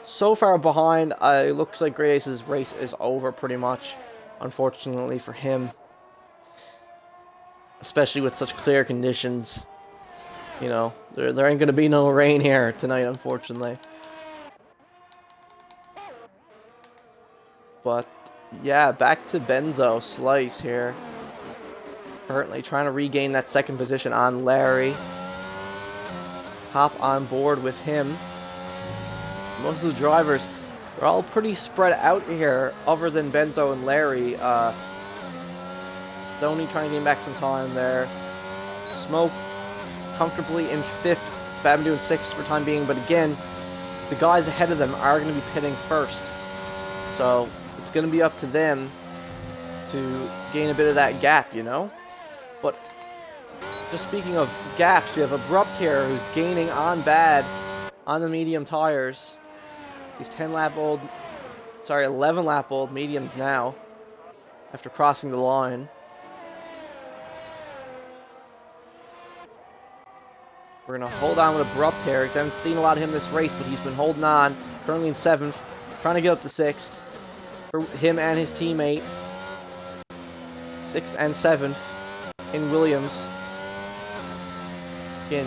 S1: so far behind. It looks like Great Ace's race is over pretty much, unfortunately for him. Especially with such clear conditions. You know, there ain't going to be no rain here tonight, unfortunately. But, yeah, back to Benzo Slice here. Currently trying to regain that second position on Larry. Hop on board with him. Most of the drivers are all pretty spread out here, other than Benzo and Larry. Stoney trying to gain back some time there. Smoke comfortably in 5th. Babin doing 6th for time being. But again, the guys ahead of them are going to be pitting first. So it's going to be up to them to gain a bit of that gap, you know? But just speaking of gaps, we have Abrupt here who's gaining on bad on the medium tires. He's 11 lap old mediums now after crossing the line. We're going to hold on with Abrupt here. I haven't seen a lot of him this race, but he's been holding on. Currently in 7th. Trying to get up to 6th. For him and his teammate. 6th and 7th in Williams. Again,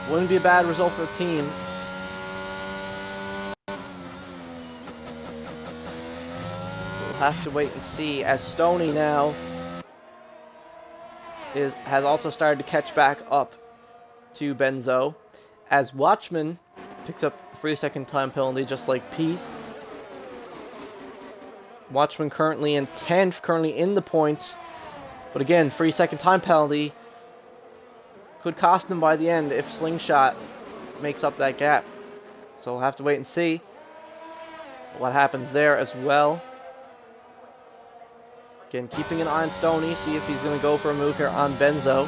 S1: wouldn't be a bad result for the team. We'll have to wait and see, as Stoney now has also started to catch back up to Benzo, as Watchman picks up a 3-second time penalty just like Pete. Watchman currently in 10th, currently in the points, but again, 3-second time penalty could cost him by the end if Slingshot makes up that gap. So we'll have to wait and see what happens there as well. Again, keeping an eye on Stoney, see if he's going to go for a move here on Benzo.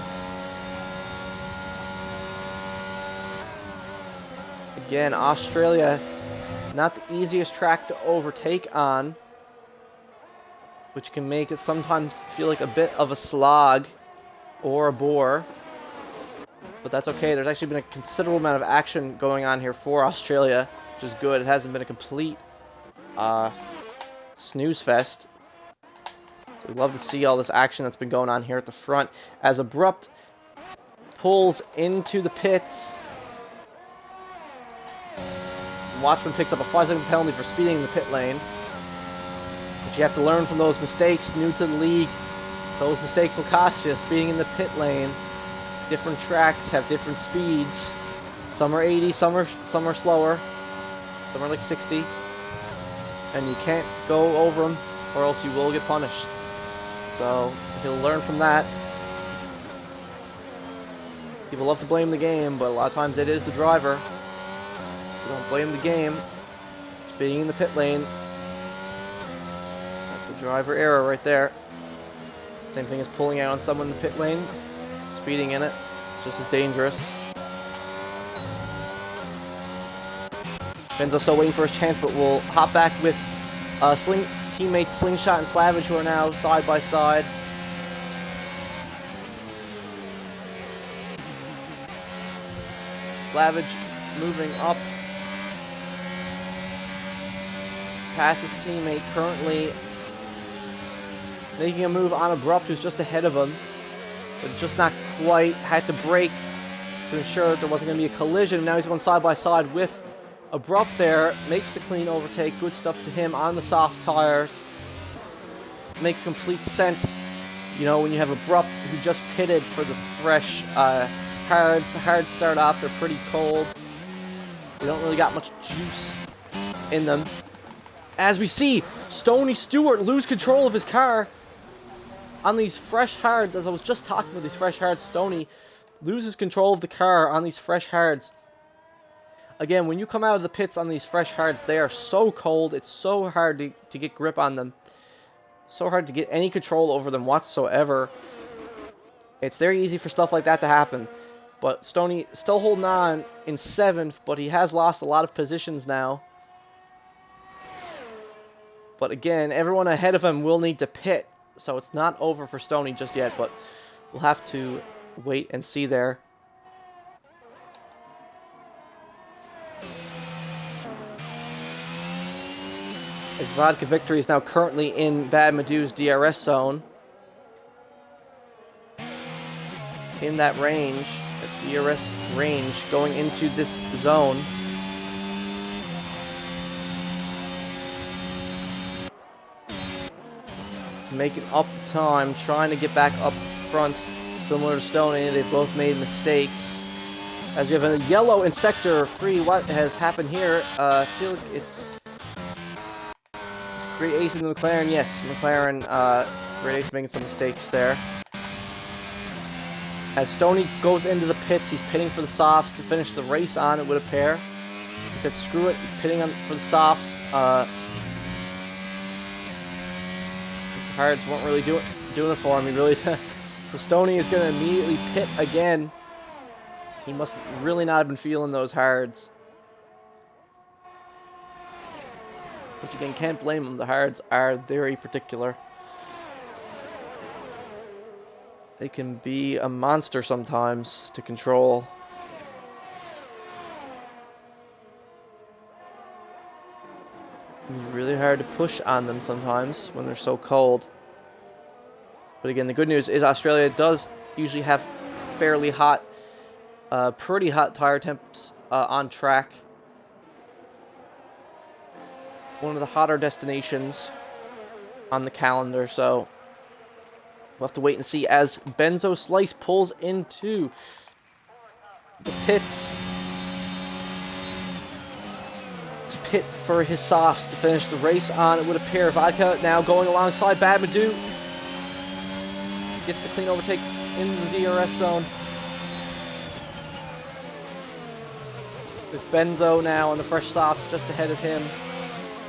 S1: Again, Australia, not the easiest track to overtake on, which can make it sometimes feel like a bit of a slog or a bore. But that's okay. There's actually been a considerable amount of action going on here for Australia, which is good. It hasn't been a complete snooze fest. So we'd love to see all this action that's been going on here at the front, as Abrupt pulls into the pits. Watchman picks up a 5-second penalty for speeding in the pit lane. But you have to learn from those mistakes. New to the league, those mistakes will cost you. Speeding in the pit lane. Different tracks have different speeds. Some are 80, some are slower. Some are like 60. and you can't go over him, or else you will get punished. So he'll learn from that. People love to blame the game, but a lot of times it is the driver. So don't blame the game. Speeding in the pit lane. That's the driver error right there. Same thing as pulling out on someone in the pit lane. Speeding in it. It's just as dangerous. Benzo's still waiting for his chance, but we'll hop back with teammates Slingshot and Slavage, who are now side by side. Slavage moving up past his teammate, currently making a move on Abrupt, who's just ahead of him, but just not quite. Had to brake to ensure that there wasn't going to be a collision. Now he's going side by side with Abrupt there, makes the clean overtake. Good stuff to him on the soft tires. Makes complete sense, you know, when you have Abrupt who just pitted for the fresh hards. Hard start off, they're pretty cold. They don't really got much juice in them. As we see Stoney Stewart lose control of his car on these fresh hards. As I was just talking about these fresh hards, Stoney loses control of the car on these fresh hards. Again, when you come out of the pits on these fresh hards, they are so cold. It's so hard to get grip on them. So hard to get any control over them whatsoever. It's very easy for stuff like that to happen. But Stoney still holding on in 7th, but he has lost a lot of positions now. But again, everyone ahead of him will need to pit. So it's not over for Stoney just yet, but we'll have to wait and see there. As Vodka Victory is now currently in Bad Madew's DRS zone. In that range, that DRS range, going into this zone. To make it up the time, trying to get back up front, similar to Stoney. They've both made mistakes. As we have a yellow in sector 3, what has happened here? I feel like it's Great Ace in the McLaren. Yes, McLaren, Great Ace making some mistakes there. As Stoney goes into the pits, he's pitting for the softs to finish the race on, it would appear. He said screw it, he's pitting for the softs. The hards weren't really doing it for him. He really so Stoney is going to immediately pit again. He must really not have been feeling those hards. Which again, can't blame him. The hards are very particular. They can be a monster sometimes to control. It can be really hard to push on them sometimes when they're so cold. But again, the good news is Australia does usually have fairly hot, pretty hot tire temps on track. One of the hotter destinations on the calendar, so we'll have to wait and see as Benzo Slice pulls into the pits to pit for his softs to finish the race on. It would appear Vodka now going alongside Bad Madew. Gets the clean overtake in the DRS zone. With Benzo now on the fresh softs just ahead of him.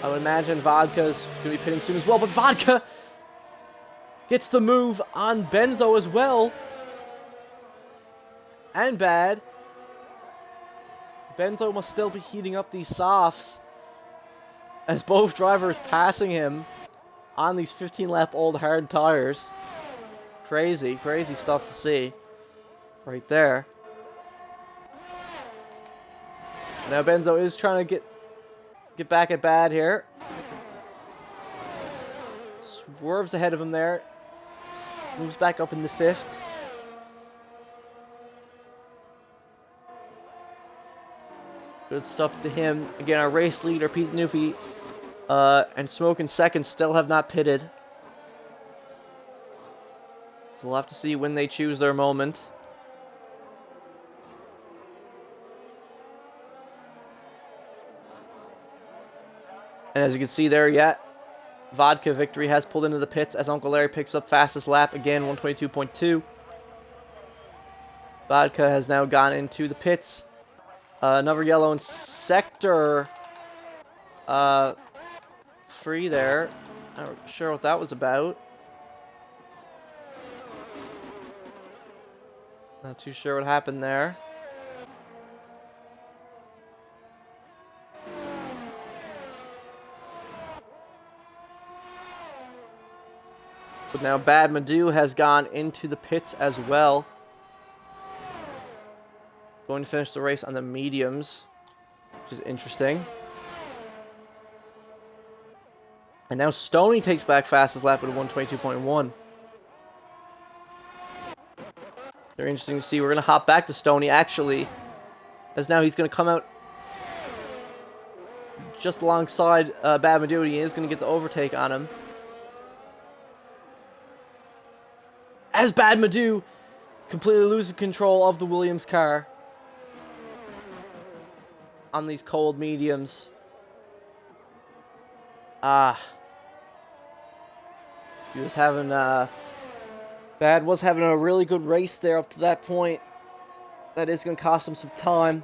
S1: I would imagine Vodka's going to be pitting soon as well, but Vodka gets the move on Benzo as well. And Bad. Benzo must still be heating up these softs as both drivers passing him on these 15-lap-old hard tires. Crazy, crazy stuff to see right there. Now Benzo is trying to get back at Bad here. Swerves ahead of him there. Moves back up in the 5th. Good stuff to him. Again, our race leader, Pete Newfie, and Smoke in 2nd still have not pitted. So we'll have to see when they choose their moment. And as you can see there, yeah, Vodka Victory has pulled into the pits as Uncle Larry picks up fastest lap again, 122.2. Vodka has now gone into the pits. Another yellow in sector free there. Not sure what that was about. Not too sure what happened there. But now Bad Madu has gone into the pits as well. Going to finish the race on the mediums, which is interesting. And now Stoney takes back fastest lap at 122.1. Very interesting to see. We're going to hop back to Stoney, actually, as now he's going to come out just alongside Bad Madu. He is going to get the overtake on him. As Bad Madu completely loses control of the Williams car on these cold mediums. He was having Bad was having a really good race there up to that point. That is going to cost him some time.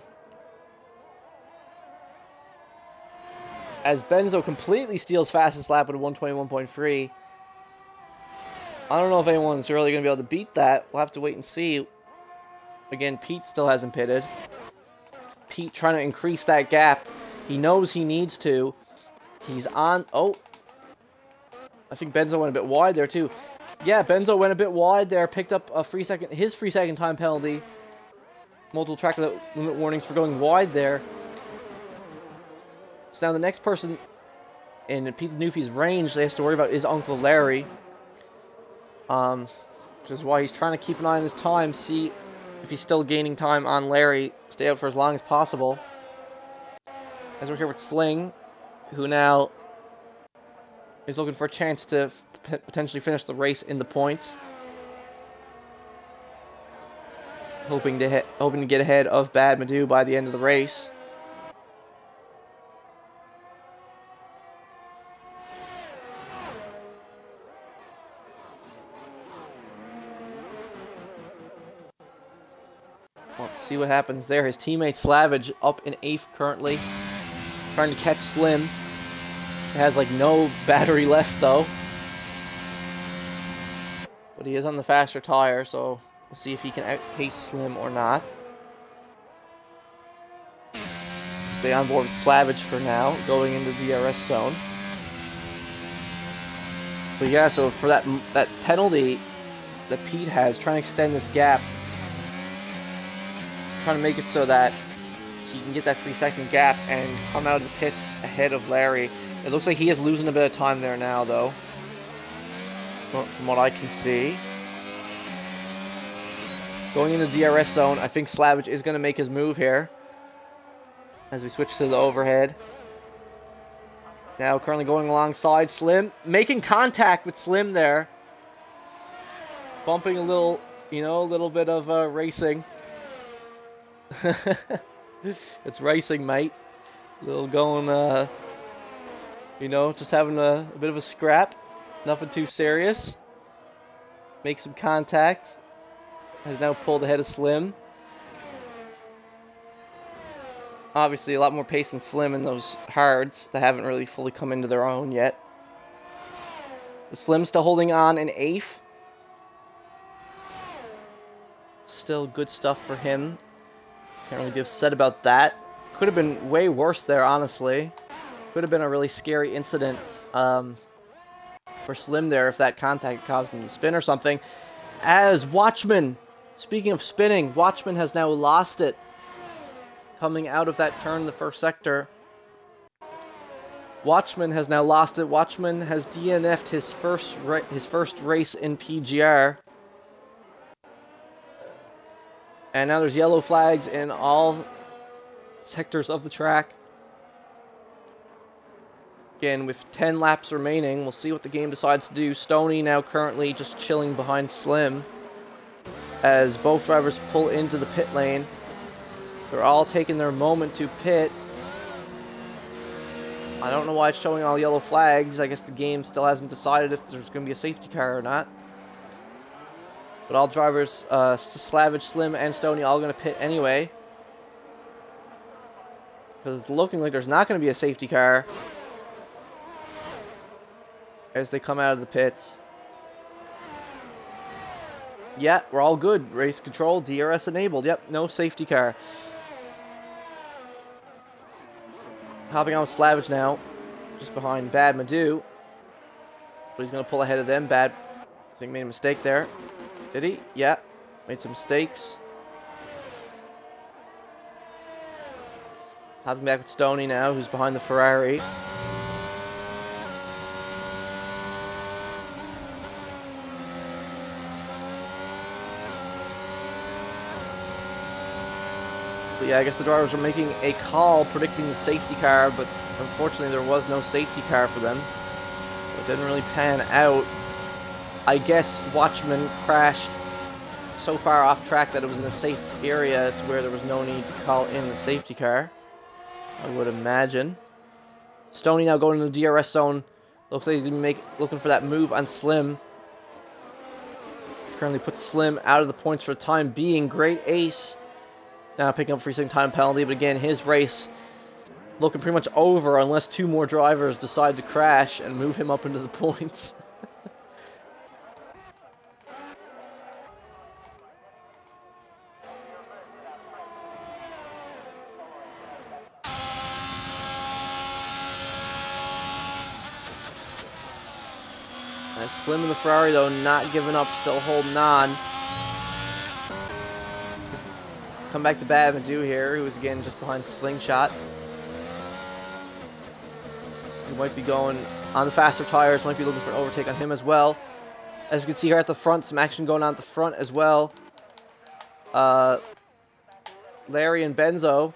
S1: As Benzo completely steals fastest lap at a 121.3. I don't know if anyone's really going to be able to beat that. We'll have to wait and see. Again, Pete still hasn't pitted. Pete trying to increase that gap. He knows he needs to. He's on... Oh. I think Benzo went a bit wide there, too. Yeah, Benzo went a bit wide there. Picked up a his 3 second time penalty. Multiple track limit warnings for going wide there. So now the next person in Pete the Newfie's range they have to worry about is Uncle Larry. Which is why he's trying to keep an eye on his time, see if he's still gaining time on Larry, stay out for as long as possible. As we're here with Sling, who now is looking for a chance to potentially finish the race in the points. Hoping to get ahead of Bad Madu by the end of the race. Let's see what happens there. His teammate Slavage up in 8th currently. Trying to catch Slim. He has like no battery left though. But he is on the faster tire, so we'll see if he can outpace Slim or not. Stay on board with Slavage for now, going into the DRS zone. But yeah, so for that penalty that Pete has, trying to extend this gap. Trying to make it so that he can get that 3 second gap and come out of the pits ahead of Larry. It looks like he is losing a bit of time there now, though, from what I can see. Going into DRS zone, I think Slavage is going to make his move here as we switch to the overhead. Now currently going alongside Slim, making contact with Slim there. Bumping a little, a little bit of racing. It's racing, mate. Little going, just having a bit of a scrap. Nothing too serious. Make some contact. Has now pulled ahead of Slim. Obviously, a lot more pace than Slim in those hards that haven't really fully come into their own yet. Slim still holding on in 8th. Still good stuff for him. Can't really be upset about that. Could have been way worse there, honestly. Could have been a really scary incident for Slim there if that contact caused him to spin or something. As Watchman, speaking of spinning, Watchman has now lost it. Coming out of that turn in the first sector. Watchman has now lost it. Watchman has DNF'd his first race in PGR. And now there's yellow flags in all sectors of the track. Again, with 10 laps remaining, we'll see what the game decides to do. Stoney now currently just chilling behind Slim as both drivers pull into the pit lane. They're all taking their moment to pit. I don't know why it's showing all yellow flags. I guess the game still hasn't decided if there's going to be a safety car or not. But all drivers, Slavage, Slim, and Stoney, all going to pit anyway. Because it's looking like there's not going to be a safety car as they come out of the pits. Yeah, we're all good. Race control, DRS enabled. Yep, no safety car. Hopping on with Slavage now, just behind Bad Madu. But he's going to pull ahead of them. Bad, I think, made a mistake there. Did he? Yeah, made some mistakes. Hopping back with Stoney now, who's behind the Ferrari. But yeah, I guess the drivers were making a call predicting the safety car, but unfortunately there was no safety car for them. So it didn't really pan out. I guess Watchman crashed so far off track that it was in a safe area to where there was no need to call in the safety car, I would imagine. Stoney now going to the DRS zone. Looks like he didn't looking for that move on Slim. Currently puts Slim out of the points for the time being. Great ace. Now picking up freezing time penalty, but again, his race looking pretty much over unless two more drivers decide to crash and move him up into the points. Slim in the Ferrari, though, not giving up, still holding on. Come back to Bad Madu here, who's again just behind Slingshot. He might be going on the faster tires, might be looking for an overtake on him as well. As you can see here at the front, some action going on at the front as well. Larry and Benzo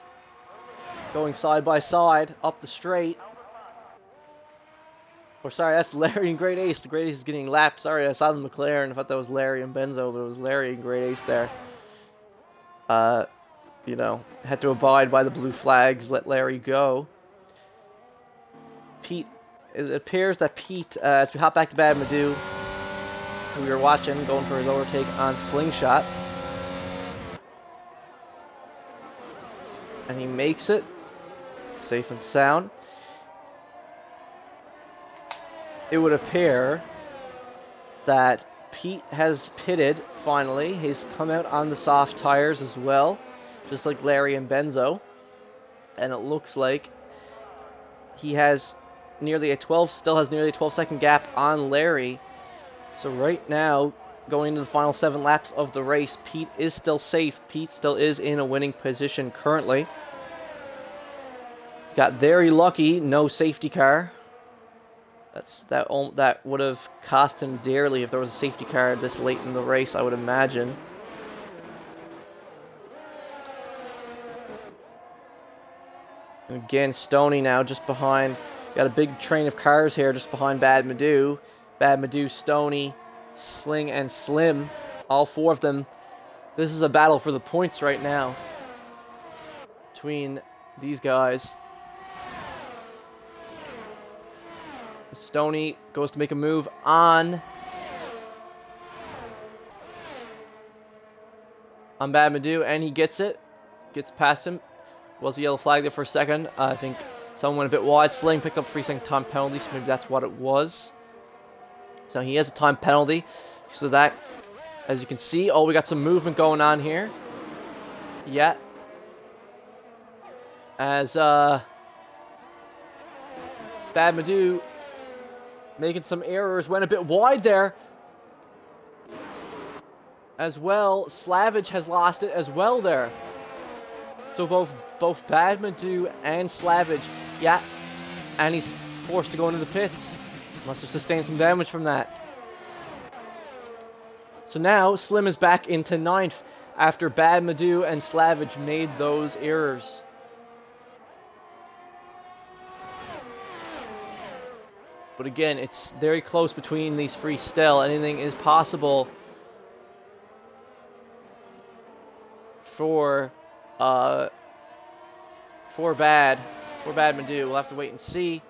S1: going side by side up the straight. Or sorry, that's Larry and Great Ace. The Great Ace is getting lapped. Sorry, I saw the McLaren. I thought that was Larry and Benzo, but it was Larry and Great Ace there. You know, had to abide by the blue flags, let Larry go. Pete, it appears that Pete, as we hop back to Bad Madu, who we were watching, going for his overtake on Slingshot. And he makes it. Safe and sound. It would appear that Pete has pitted, finally. He's come out on the soft tires as well, just like Larry and Benzo. And it looks like he has nearly a 12-second gap on Larry. So right now, going into the final 7 laps of the race, Pete is still safe. Pete still is in a winning position currently. Got very lucky, no safety car. That would have cost him dearly if there was a safety car this late in the race, I would imagine. And again, Stoney now just behind. Got a big train of cars here just behind Bad Madu. Bad Madu, Stoney, Sling, and Slim. All 4 of them. This is a battle for the points right now between these guys. Stoney goes to make a move on Bad Madu, and he gets it. Gets past him. Was a yellow flag there for a second. I think someone went a bit wide. Sling picked up free second time penalty, so maybe that's what it was. So he has a time penalty. So that, as you can see, we got some movement going on here. Yeah. As Bad Madu making some errors, went a bit wide there. As well, Slavage has lost it as well there. So both Bad Madu and Slavage, yeah, and he's forced to go into the pits. Must have sustained some damage from that. So now Slim is back into 9th after Bad Madu and Slavage made those errors. But again, it's very close between these 3 still. Anything is possible for Bad Madu. We'll have to wait and see.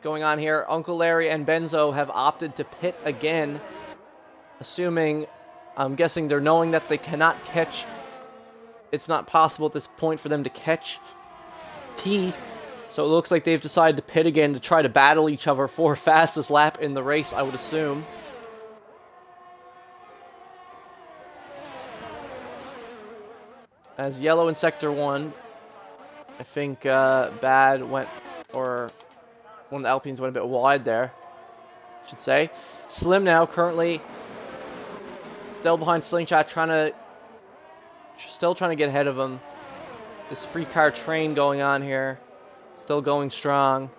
S1: going on here. Uncle Larry and Benzo have opted to pit again, assuming, I'm guessing they're knowing that they cannot catch. It's not possible at this point for them to catch Pete. So it looks like they've decided to pit again to try to battle each other for fastest lap in the race, I would assume. As yellow in Sector 1, I think Bad went, or one of the Alpines went a bit wide there, I should say. Slim now currently still behind Slingshot, still trying to get ahead of him. This free car train going on here, still going strong.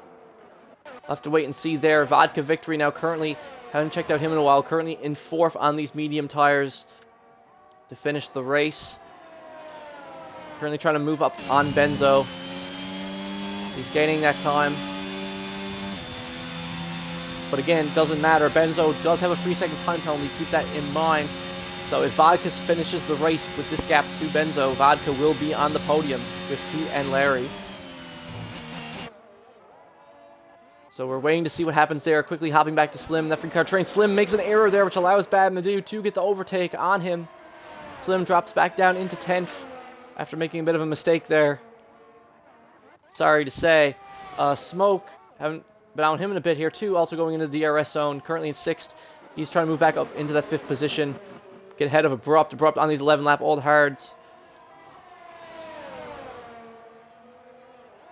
S1: I'll have to wait and see there. Vodka Victory now currently, haven't checked out him in a while, currently in 4th on these medium tires to finish the race. Currently trying to move up on Benzo. He's gaining that time. But again, doesn't matter. Benzo does have a 3-second time penalty. Keep that in mind. So if Vodka finishes the race with this gap to Benzo, Vodka will be on the podium with Pete and Larry. So we're waiting to see what happens there. Quickly hopping back to Slim. That free car train. Slim makes an error there, which allows Bad Madu to get the overtake on him. Slim drops back down into 10th after making a bit of a mistake there. Sorry to say. Smoke, haven't been on him in a bit here too. Also going into the DRS zone. Currently in 6th. He's trying to move back up into that 5th position. Get ahead of Abrupt. Abrupt on these 11-lap old hards.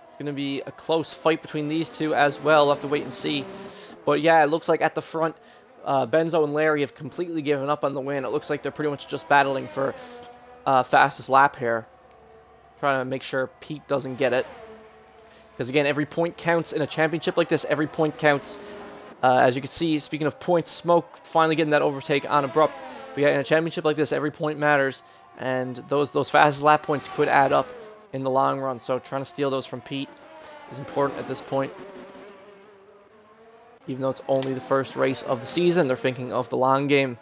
S1: It's going to be a close fight between these two as well. We'll have to wait and see. But yeah, it looks like at the front, Benzo and Larry have completely given up on the win. It looks like they're pretty much just battling for fastest lap here. Trying to make sure Pete doesn't get it. Because again, every point counts in a championship like this. Every point counts. As you can see, speaking of points, Smoke finally getting that overtake on Abrupt. But yeah, in a championship like this, every point matters. And those fastest lap points could add up in the long run. So trying to steal those from Pete is important at this point. Even though it's only the first race of the season, they're thinking of the long game.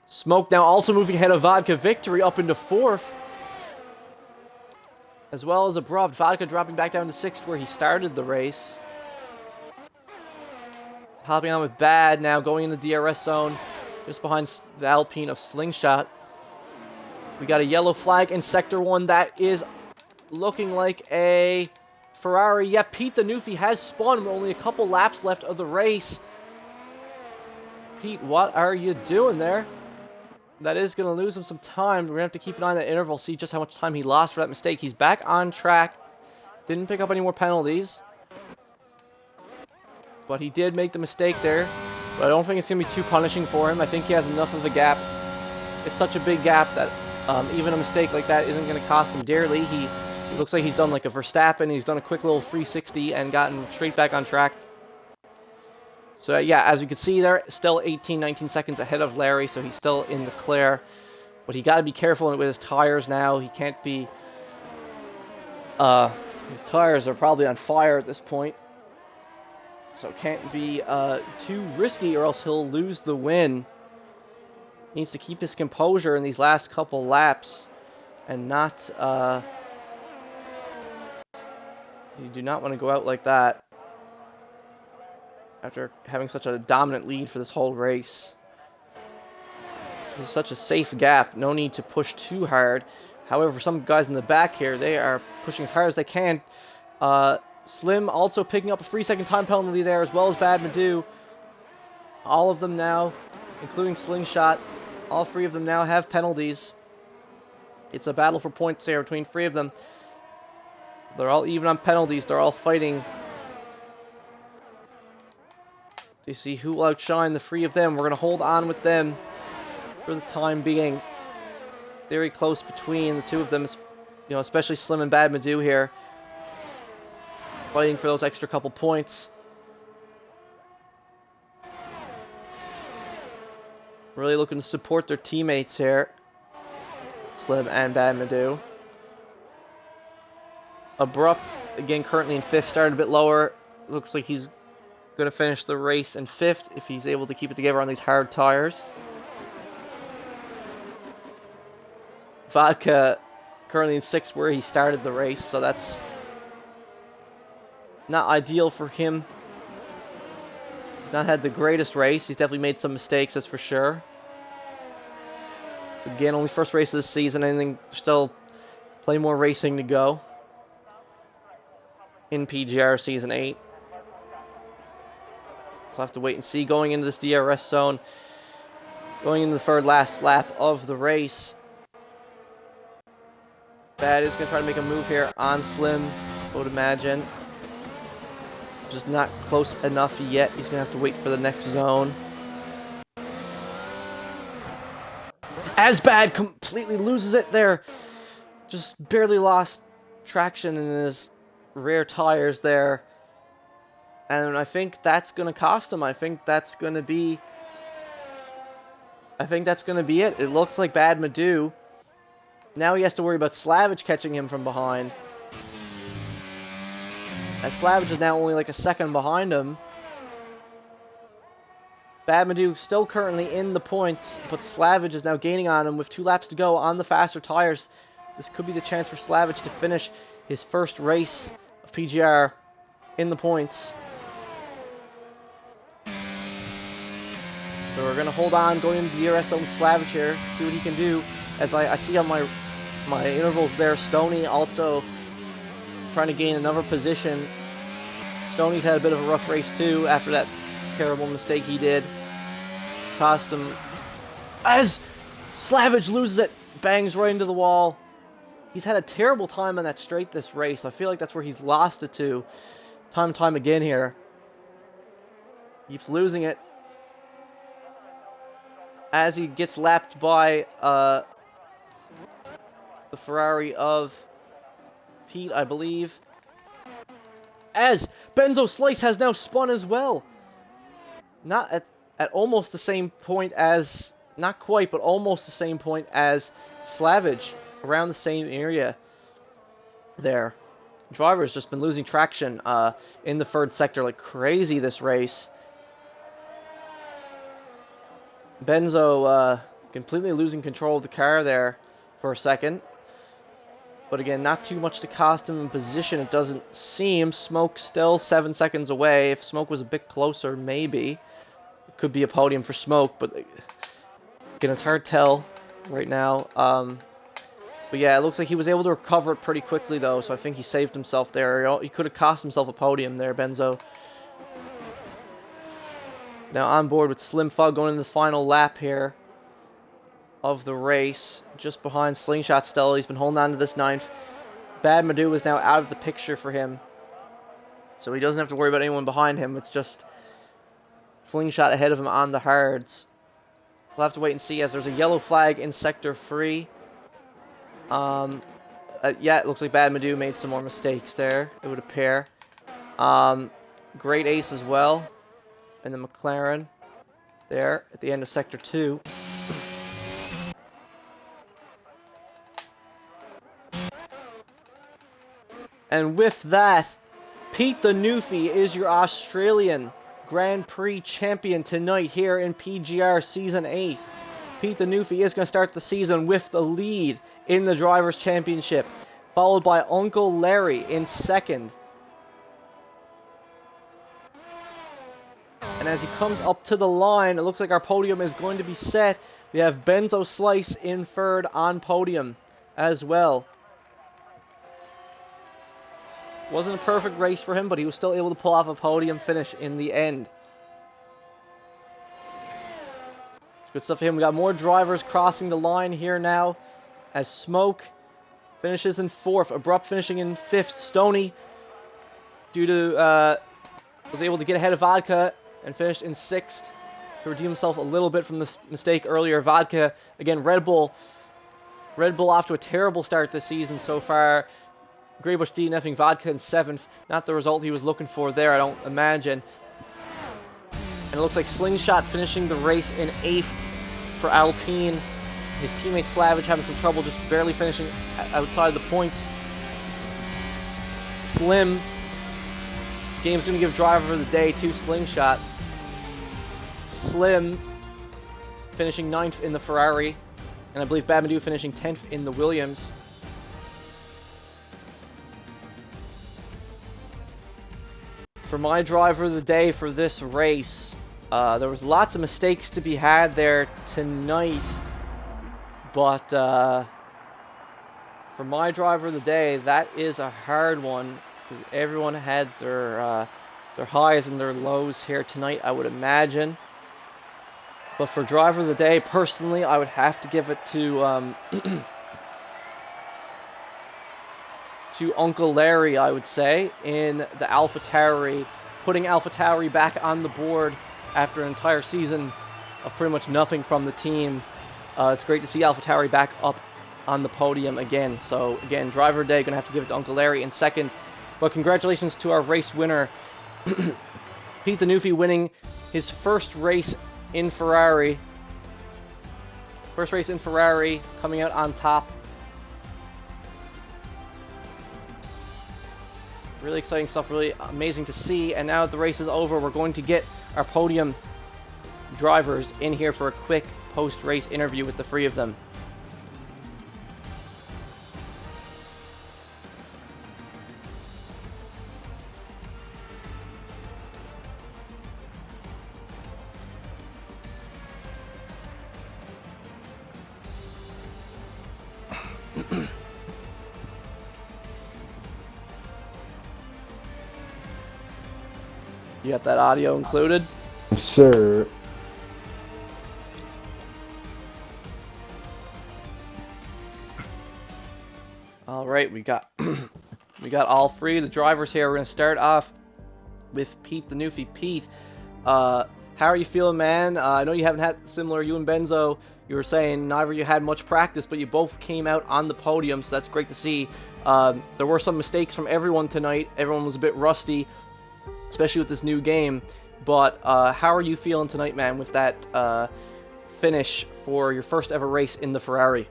S1: Smoke now also moving ahead of Vodka Victory up into 4th. As well as Abrupt. Vodka dropping back down to 6th where he started the race. Hopping on with Bad now, going in the DRS zone. Just behind the Alpine of Slingshot. We got a yellow flag in Sector 1. That is looking like a Ferrari. Yeah, Pete the Newfie has spun with only a couple laps left of the race. Pete, what are you doing there? That is going to lose him some time. We're going to have to keep an eye on that interval, see just how much time he lost for that mistake. He's back on track. Didn't pick up any more penalties. But he did make the mistake there. But I don't think it's going to be too punishing for him. I think he has enough of a gap. It's such a big gap that even a mistake like that isn't going to cost him dearly. He looks like he's done like a Verstappen. He's done a quick little 360 and gotten straight back on track. So yeah, as you can see there, still 18, 19 seconds ahead of Larry, so he's still in the clear. But he got to be careful with his tires now. He can't be... his tires are probably on fire at this point. So can't be too risky or else he'll lose the win. Needs to keep his composure in these last couple laps. And not... you do not want to go out like that. After having such a dominant lead for this whole race. It's such a safe gap. No need to push too hard. However, some guys in the back here, they are pushing as hard as they can. Slim also picking up a 3-second time penalty there, as well as Bad Madu. All of them now, including Slingshot, all 3 of them now have penalties. It's a battle for points there between 3 of them. They're all even on penalties. They're all fighting to see who will outshine the 3 of them. We're going to hold on with them for the time being. Very close between the 2 of them, you know, especially Slim and Bad Madu here. Fighting for those extra couple points. Really looking to support their teammates here. Slim and Bad Madu. Abrupt, again, currently in 5th, started a bit lower. Looks like he's going to finish the race in 5th if he's able to keep it together on these hard tires. Vodka currently in 6th where he started the race, so that's not ideal for him. He's not had the greatest race. He's definitely made some mistakes, that's for sure. Again, only first race of this season. I think still plenty more racing to go in PGR Season 8. So I'll have to wait and see. Going into this DRS zone, going into the third last lap of the race. Bad is going to try to make a move here on Slim, I would imagine. Just not close enough yet. He's going to have to wait for the next zone. As Bad completely loses it there. Just barely lost traction in his rear tires there. And I think that's going to cost him. I think that's going to be it. It looks like Bad Madu. Now he has to worry about Slavage catching him from behind. As Slavage is now only like a second behind him. Bad Madu still currently in the points, but Slavage is now gaining on him with 2 laps to go on the faster tires. This could be the chance for Slavage to finish his first race of PGR in the points. So we're going to hold on, going into the DRS zone with Slavage here, see what he can do. As I see on my intervals there, Stoney also trying to gain another position. Stoney's had a bit of a rough race too after that terrible mistake he did. Cost him. As Slavage loses it, bangs right into the wall. He's had a terrible time on that straight this race. I feel like that's where he's lost it to time and time again here. Keeps losing it. As he gets lapped by the Ferrari of Pete, I believe. As Benzo Slice has now spun as well. Not at almost the same point as, not quite, but almost the same point as Slavage. Around the same area there. Driver's just been losing traction in the third sector like crazy this race. Benzo completely losing control of the car there for a second. But again, not too much to cost him in position, it doesn't seem. Smoke still 7 seconds away. If Smoke was a bit closer, maybe. It could be a podium for Smoke, but again, it's hard to tell right now. But yeah, it looks like he was able to recover it pretty quickly, though, so I think he saved himself there. He could have cost himself a podium there, Benzo. Now on board with Slim Fug going into the final lap here of the race. Just behind Slingshot still. He's been holding on to this 9th. Bad Madu is now out of the picture for him. So he doesn't have to worry about anyone behind him. It's just Slingshot ahead of him on the hards. We'll have to wait and see as there's a yellow flag in Sector 3. Yeah, it looks like Bad Madu made some more mistakes there, it would appear. Great ace as well. And the McLaren there at the end of Sector 2. And with that, Pete the Newfie is your Australian Grand Prix champion tonight here in PGR Season 8. Pete the Newfie is going to start the season with the lead in the Drivers' Championship, followed by Uncle Larry in second. And as he comes up to the line, it looks like our podium is going to be set. We have Benzo Slice in third on podium as well. Wasn't a perfect race for him, but he was still able to pull off a podium finish in the end. Good stuff for him. We got more drivers crossing the line here now as Smoke finishes in 4th. Abrupt finishing in 5th. Stoney, was able to get ahead of Vodka and finished in 6th to redeem himself a little bit from the mistake earlier. Vodka, again, Red Bull off to a terrible start this season so far. Greybush DNFing Vodka in 7th. Not the result he was looking for there, I don't imagine. And it looks like Slingshot finishing the race in 8th for Alpine. His teammate Slavage having some trouble just barely finishing outside the points. Slim. Game's going to give driver of the day to Slingshot. Slim finishing 9th in the Ferrari. And I believe Bad Madu finishing 10th in the Williams. For my driver of the day for this race, there was lots of mistakes to be had there tonight, but for my driver of the day, that is a hard one because everyone had their highs and their lows here tonight, I would imagine. But for driver of the day, personally, I would have to give it to to Uncle Larry, I would say, in the AlphaTauri, putting AlphaTauri back on the board after an entire season of pretty much nothing from the team. It's great to see AlphaTauri back up on the podium again. So again, driver of the day, gonna have to give it to Uncle Larry in second. But congratulations to our race winner, Pete the Newfie, winning his first race in Ferrari. First race in Ferrari, coming out on top. Really exciting stuff, really amazing to see. And now that the race is over, we're going to get our podium drivers in here for a quick post-race interview with the three of them. You got that audio included?
S5: Sir.
S1: All right, we got all three of the drivers here. We're gonna start off with Pete the Newfie. Pete, how are you feeling, man? I know you haven't had similar. You and Benzo, you were saying neither of you had much practice, but you both came out on the podium, so that's great to see. There were some mistakes from everyone tonight. Everyone was a bit rusty, especially with this new game. But how are you feeling tonight, man, with that finish for your first ever race in the Ferrari?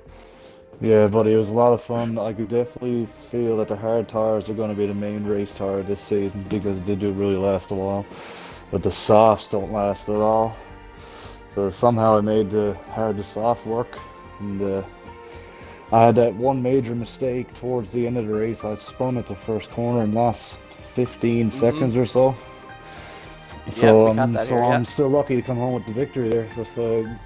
S5: Yeah, buddy, it was a lot of fun. I could definitely feel that the hard tires are going to be the main race tire this season because they do really last a while. But the softs don't last at all. So somehow I made the hard to soft work. And I had that one major mistake towards the end of the race. I spun at the first corner and lost 15 seconds or so. So, I'm still lucky to come home with the victory there. With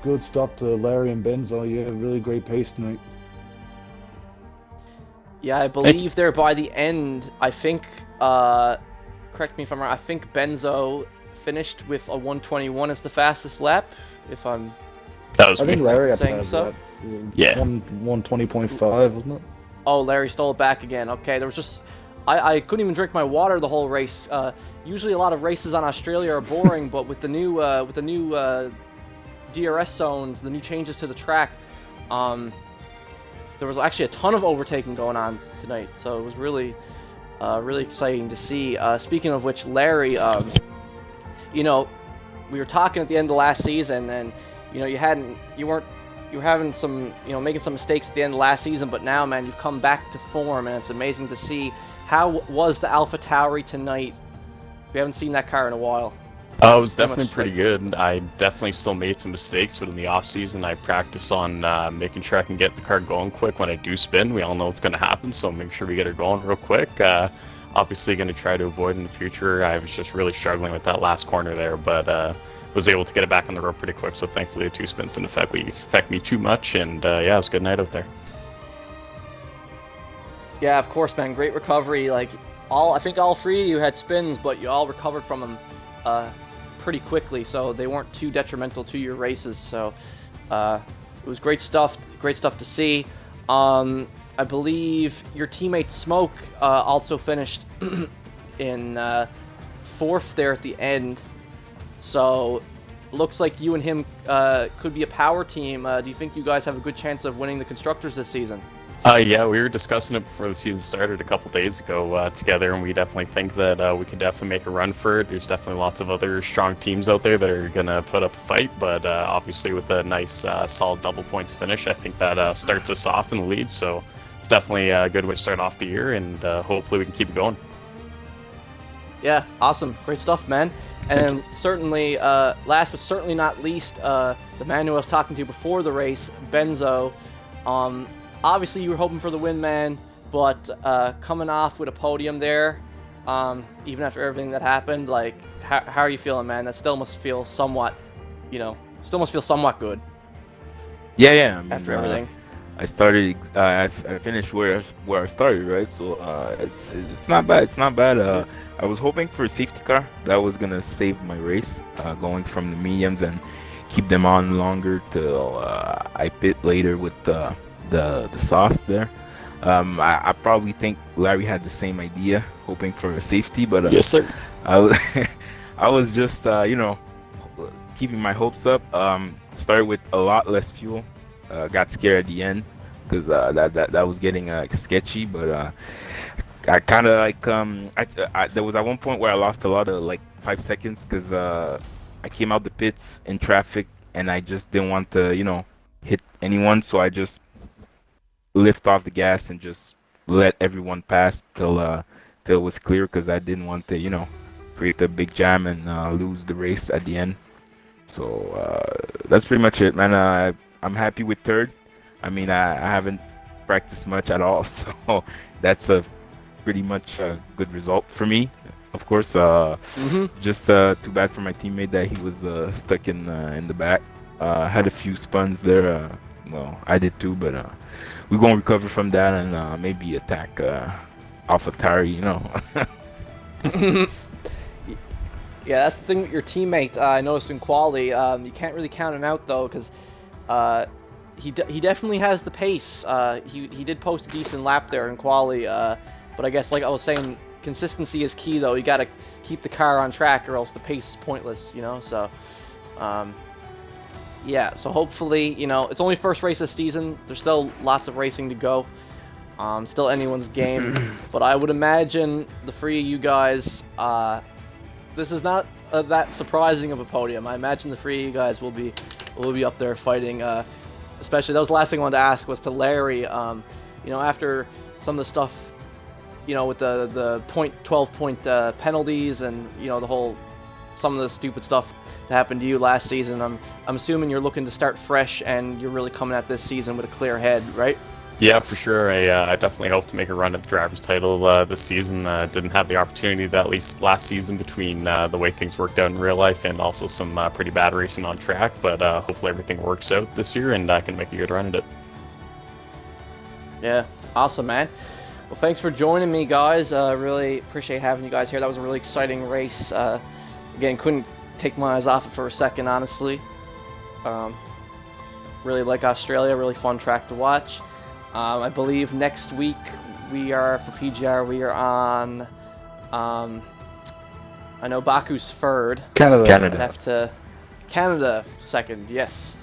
S5: good stuff to Larry and Benzo. You had a really great pace tonight.
S1: Yeah, I believe there by the end, I think, correct me if I'm wrong, I think Benzo finished with a 121 as the fastest lap, if I'm
S6: That was
S5: I think
S6: me.
S5: Larry
S1: saying
S5: had
S1: so.
S5: that.
S6: Yeah.
S5: 120.5, wasn't it?
S1: Oh, Larry stole it back again. Okay, there was just... I couldn't even drink my water the whole race. Usually a lot of races on Australia are boring, but with the new DRS zones, the new changes to the track, there was actually a ton of overtaking going on tonight. So it was really exciting to see. Speaking of which, Larry, you know, we were talking at the end of last season, and you know, you were having some, you know, making some mistakes at the end of last season, but now, man, you've come back to form, and it's amazing to see. How was the AlphaTauri tonight? We haven't seen that car in a while.
S6: It was definitely pretty good. I definitely still made some mistakes, but in the off season, I practice on making sure I can get the car going quick when I do spin. We all know what's going to happen, so make sure we get her going real quick. Obviously, going to try to avoid in the future. I was just really struggling with that last corner there, but was able to get it back on the road pretty quick. So thankfully, the two spins didn't affect me too much, and yeah, it was a good night out there.
S1: Yeah, of course, man. Great recovery. Like I think all three of you had spins, but you all recovered from them pretty quickly, so they weren't too detrimental to your races. So it was great stuff. Great stuff to see. I believe your teammate Smoke also finished in fourth there at the end. So looks like you and him could be a power team. Do you think you guys have a good chance of winning the Constructors this season?
S6: Yeah, we were discussing it before the season started a couple days ago together, and we definitely think that we can definitely make a run for it. There's definitely lots of other strong teams out there that are going to put up a fight, but obviously with a nice solid double points finish, I think that starts us off in the lead, so it's definitely a good way to start off the year, and hopefully we can keep it going.
S1: Yeah, awesome. Great stuff, man. And certainly, last but certainly not least, the man who I was talking to before the race, Benzo. Obviously, you were hoping for the win, man, but coming off with a podium there, even after everything that happened. Like, how are you feeling, man? That still must feel somewhat, good
S4: Yeah. I mean,
S1: after everything.
S4: I started. I finished where I started, right? So it's not bad. It's not bad. I was hoping for a safety car that was gonna save my race, going from the mediums and keep them on longer till I pit later with the softs there. I probably think Larry had the same idea, hoping for a safety, but
S6: Yes, sir.
S4: I was just keeping my hopes up. Started with a lot less fuel. Got scared at the end because that was getting sketchy, but I kind of like there was at one point where I lost a lot of like 5 seconds because I came out the pits in traffic and I just didn't want to hit anyone, so I just lift off the gas and just let everyone pass till it was clear because I didn't want to create a big jam and lose the race at the end. So that's pretty much it, man. I'm happy with third. I mean, I haven't practiced much at all, so that's a pretty much a good result for me. Of course, just too bad for my teammate that he was stuck in the back. Had a few spuns there. Well, I did too, but we're gonna recover from that and maybe attack Alpha Tari,
S1: Yeah, that's the thing with your teammate. I noticed in quali, you can't really count him out though, because he definitely has the pace. He did post a decent lap there in quali, but I guess like I was saying, consistency is key though. You gotta keep the car on track or else the pace is pointless, So, yeah. So hopefully, it's only first race this season. There's still lots of racing to go. Still anyone's game, but I would imagine the three of you guys. This is not that surprising of a podium. I imagine the three of you guys will be up there fighting. Especially, that was the last thing I wanted to ask was to Larry. After some of the stuff, with the 12 point penalties and some of the stupid stuff that happened to you last season. I'm assuming you're looking to start fresh and you're really coming at this season with a clear head, right?
S6: Yeah, for sure. I definitely hope to make a run at the driver's title this season. Didn't have the opportunity that at least last season between the way things worked out in real life and also some pretty bad racing on track. But hopefully everything works out this year and I can make a good run at it.
S1: Yeah, awesome, man. Well, thanks for joining me, guys. Really appreciate having you guys here. That was a really exciting race. Again, couldn't take my eyes off it for a second, honestly. Really like Australia. Really fun track to watch. I believe next week we are, for PGR, we are on, I know Baku's third.
S4: Canada.
S1: Canada second, yes.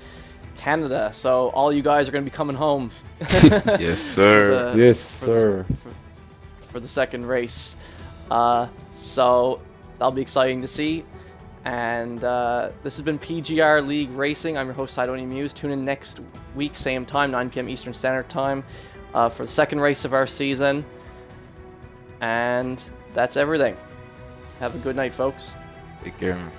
S1: Canada. So all you guys are going to be coming home.
S4: Yes, sir.
S5: Yes, sir.
S1: For the second race. So that'll be exciting to see. And this has been PGR League Racing. I'm your host, Sidonian Muse. Tune in next week, same time, 9 p.m. Eastern Standard Time, for the second race of our season. And that's everything. Have a good night, folks.
S4: Take care, man.